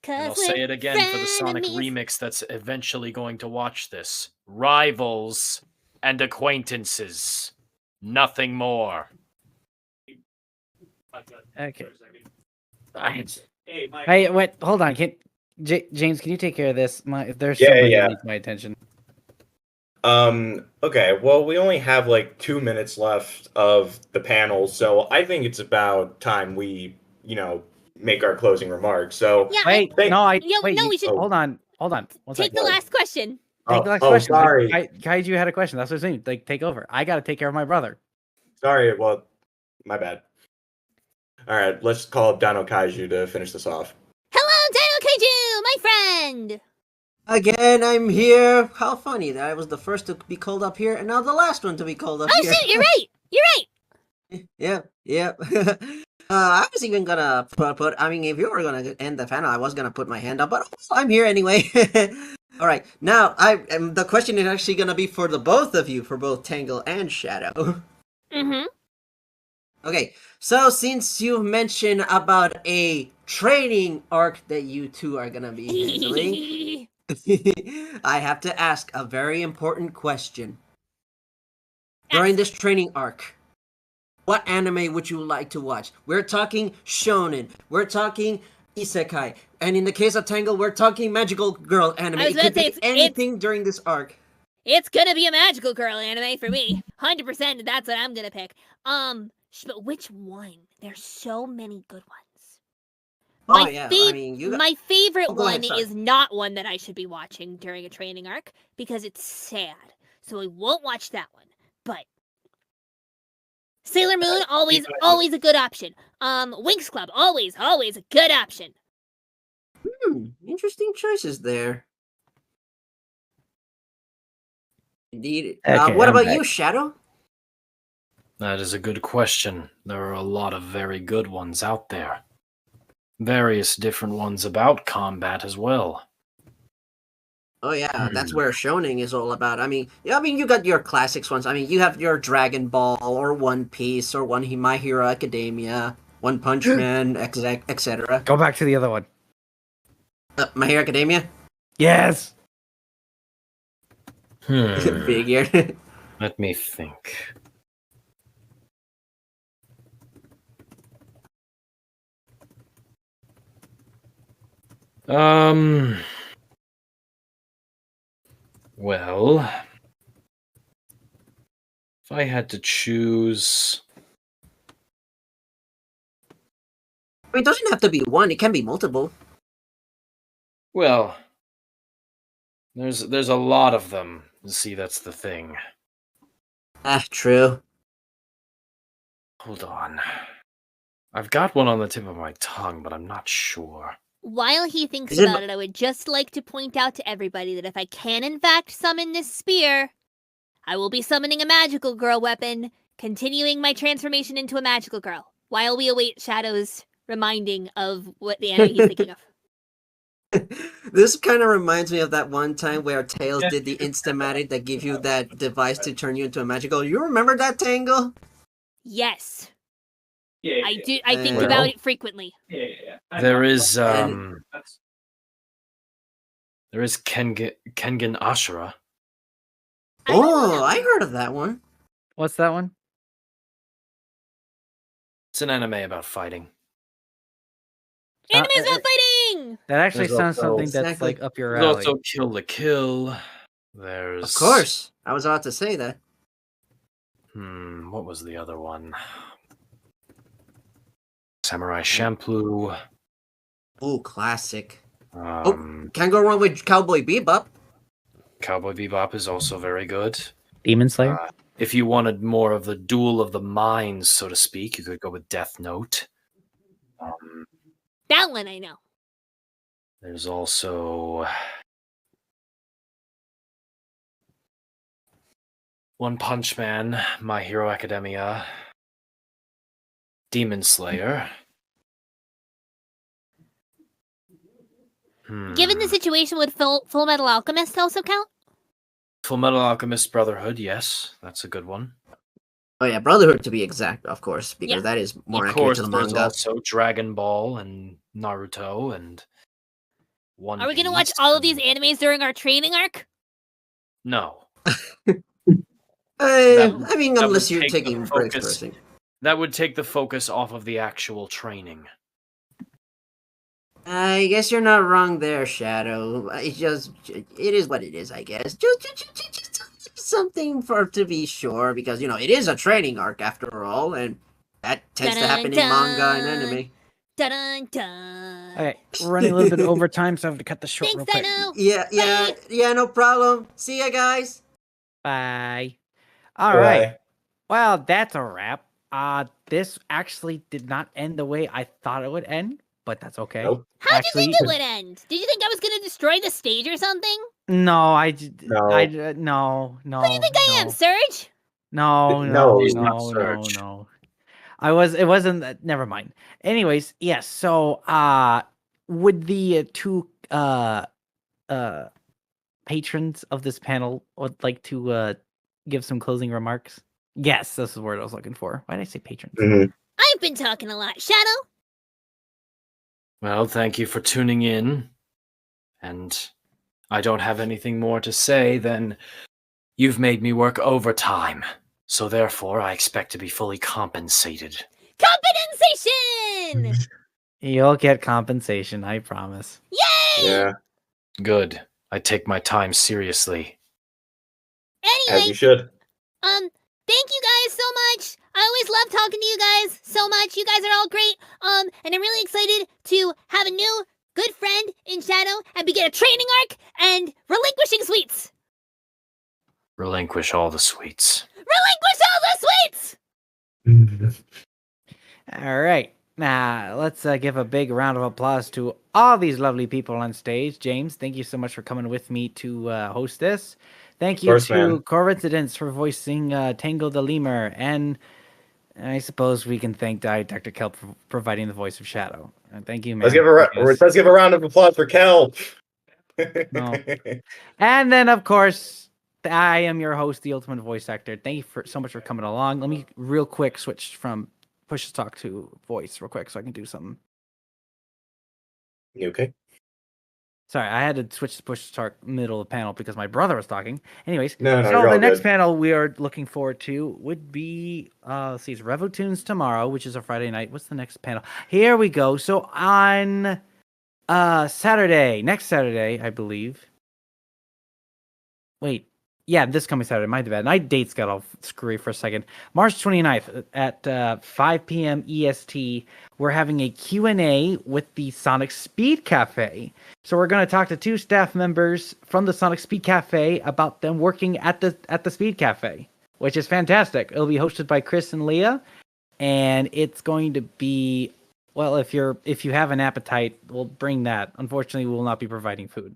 And I'll say it again for the Sonic remix that's eventually going to watch this. Rivals and acquaintances. Nothing more. Okay. Hey, wait, hold on. James, can you take care of this? There's somebody that needs my attention. Okay, well, we only have like 2 minutes left of the panel, so I think it's about time we, make our closing remarks. So Yeah, Wait, we should hold on. One take second. the last question. Take the last question. Sorry. Kaiju had a question. That's what I'm saying. Like, take over. I gotta take care of my brother. Sorry, well, my bad. All right, let's call up Dino Kaiju to finish this off. Hello, Dino Kaiju, my friend. Again, I'm here. How funny that I was the first to be called up here, and now the last one to be called up here. Oh shit, you're right. You're right. Yeah. I was even gonna put. I mean, if you were gonna end the panel, I was gonna put my hand up, but I'm here anyway. All right, now the question is actually gonna be for the both of you, for both Tangle and Shadow. Mm-hmm. Okay, so since you mentioned about a training arc that you two are gonna be handling, I have to ask a very important question. During this training arc, what anime would you like to watch? We're talking shonen. We're talking isekai. And in the case of Tangle, we're talking magical girl anime. I was It about could to say, be anything during this arc. It's gonna be a magical girl anime for me. 100%. That's what I'm gonna pick. But which one? There's so many good ones. My favorite Oh, go ahead, one sorry. is not one that I should be watching during a training arc because it's sad. So I won't watch that one. But Sailor Moon, always a good option. Winx Club, always a good option. Interesting choices there. Indeed. Okay, What I'm about back. you, Shadow? That is a good question. There are a lot of very good ones out there. Various different ones about combat as well. Oh yeah, that's where shonen is all about. I mean, you got your classics ones. I mean, you have your Dragon Ball or One Piece or My Hero Academia, One Punch Man, etc. Go back to the other one. My Hero Academia. Yes. Figure. Let me think. Well, if I had to choose, I mean, it doesn't have to be one. It can be multiple. well, there's a lot of them. See, that's the thing. Ah, true. Hold on. I've got one on the tip of my tongue, but I'm not sure. While he thinks Is it- about it, I would just like to point out to everybody that if I can in fact summon this spear, I will be summoning a magical girl weapon, continuing my transformation into a magical girl, while we await Shadow's reminding of what the anime he's thinking of. This kind of reminds me of that one time where Tails did the Instamatic that gives you that device to turn you into a magical. You remember that, Tangle? Yes. Yeah, I do. I think Well- about it frequently. There is Kengan Ashura. Oh, I heard of that one. What's that one? It's an anime about fighting. Anime's about fighting! That actually There's sounds also- something that's Exactly. like up your There's alley. also Kill the Kill. There's Of course. I was about to say that. What was the other one? Samurai Champloo. Ooh, classic. Um, Can't go wrong with Cowboy Bebop. Cowboy Bebop is also very good. Demon Slayer. If you wanted more of the duel of the minds, so to speak, you could go with Death Note. That one I know. There's also One Punch Man, My Hero Academia, Demon Slayer. Given the situation, would Full Metal Alchemist also count? Full Metal Alchemist Brotherhood, yes, that's a good one. Oh yeah, Brotherhood to be exact, of course, because Yeah. that is more Of accurate course, to the there's manga. also Dragon Ball and Naruto and One Are we gonna Piece watch all of and- these animes during our training arc? No. I mean, that unless would you're take the taking breaks focus- first. That would take the focus off of the actual training. I guess you're not wrong there, Shadow. It is what it is, I guess. Just something for to be sure, because it is a training arc after all, and that tends to happen in manga and anime. Dun dun. Okay, we're running a little bit over time, so I have to cut this short real quick. Yeah, no problem. See ya, guys. Bye. All Bye. right. Well, that's a wrap. This actually did not end the way I thought it would end, but that's okay. Nope. How'd you think it would end? Did you think I was gonna destroy the stage or something? No, No. no. Who do you think I am, Surge? No, No, no, he's no, not no, Surge. no. It wasn't. Never mind. Anyways, yes. So, would the two patrons of this panel would like to give some closing remarks? Yes, that's the word I was looking for. Why did I say patrons? I've been talking a lot. Shadow? Well, thank you for tuning in. And I don't have anything more to say than you've made me work overtime. So therefore, I expect to be fully compensated. Compensation! You'll get compensation, I promise. Yay! Yeah, Good. I take my time seriously. as Anyway, you should. thank you guys so much. I always love talking to you guys so much. You guys are all great. And I'm really excited to have a new good friend in Shadow and begin a training arc and relinquishing sweets. Relinquish all the sweets. Relinquish all the sweets! All right. Now, let's give a big round of applause to all these lovely people on stage. James, thank you so much for coming with me to host this. Thank you course, to man. Coincidence for voicing Tangle the Lemur. And I suppose we can thank Dr. Kelp for providing the voice of Shadow. Thank you, man. Let's give a round of applause for Kel. No. And then, of course, I am your host, the Ultimate Voice Actor. Thank you so much for coming along. Let me real quick switch from push to talk to voice real quick so I can do something. You okay? Sorry, I had to switch to push to talk middle of the panel because my brother was talking. Anyways, No, so you're the all next good. panel we are looking forward to would be let's see, it's Revotunes tomorrow, which is a Friday night. What's the next panel? Here we go. So on Saturday, next Saturday, I believe. Wait, yeah, this coming Saturday. My bad. My dates got all screwy for a second. March 29th at 5 p.m. EST. We're having a Q&A with the Sonic Speed Cafe. So we're going to talk to 2 staff members from the Sonic Speed Cafe about them working at the Speed Cafe, which is fantastic. It'll be hosted by Chris and Leah, and it's going to be, well, if you have an appetite, we'll bring that. Unfortunately, we will not be providing food.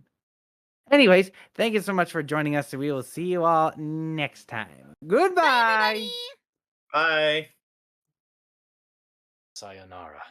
Anyways, thank you so much for joining us, and we will see you all next time. Goodbye. Bye. Sayonara.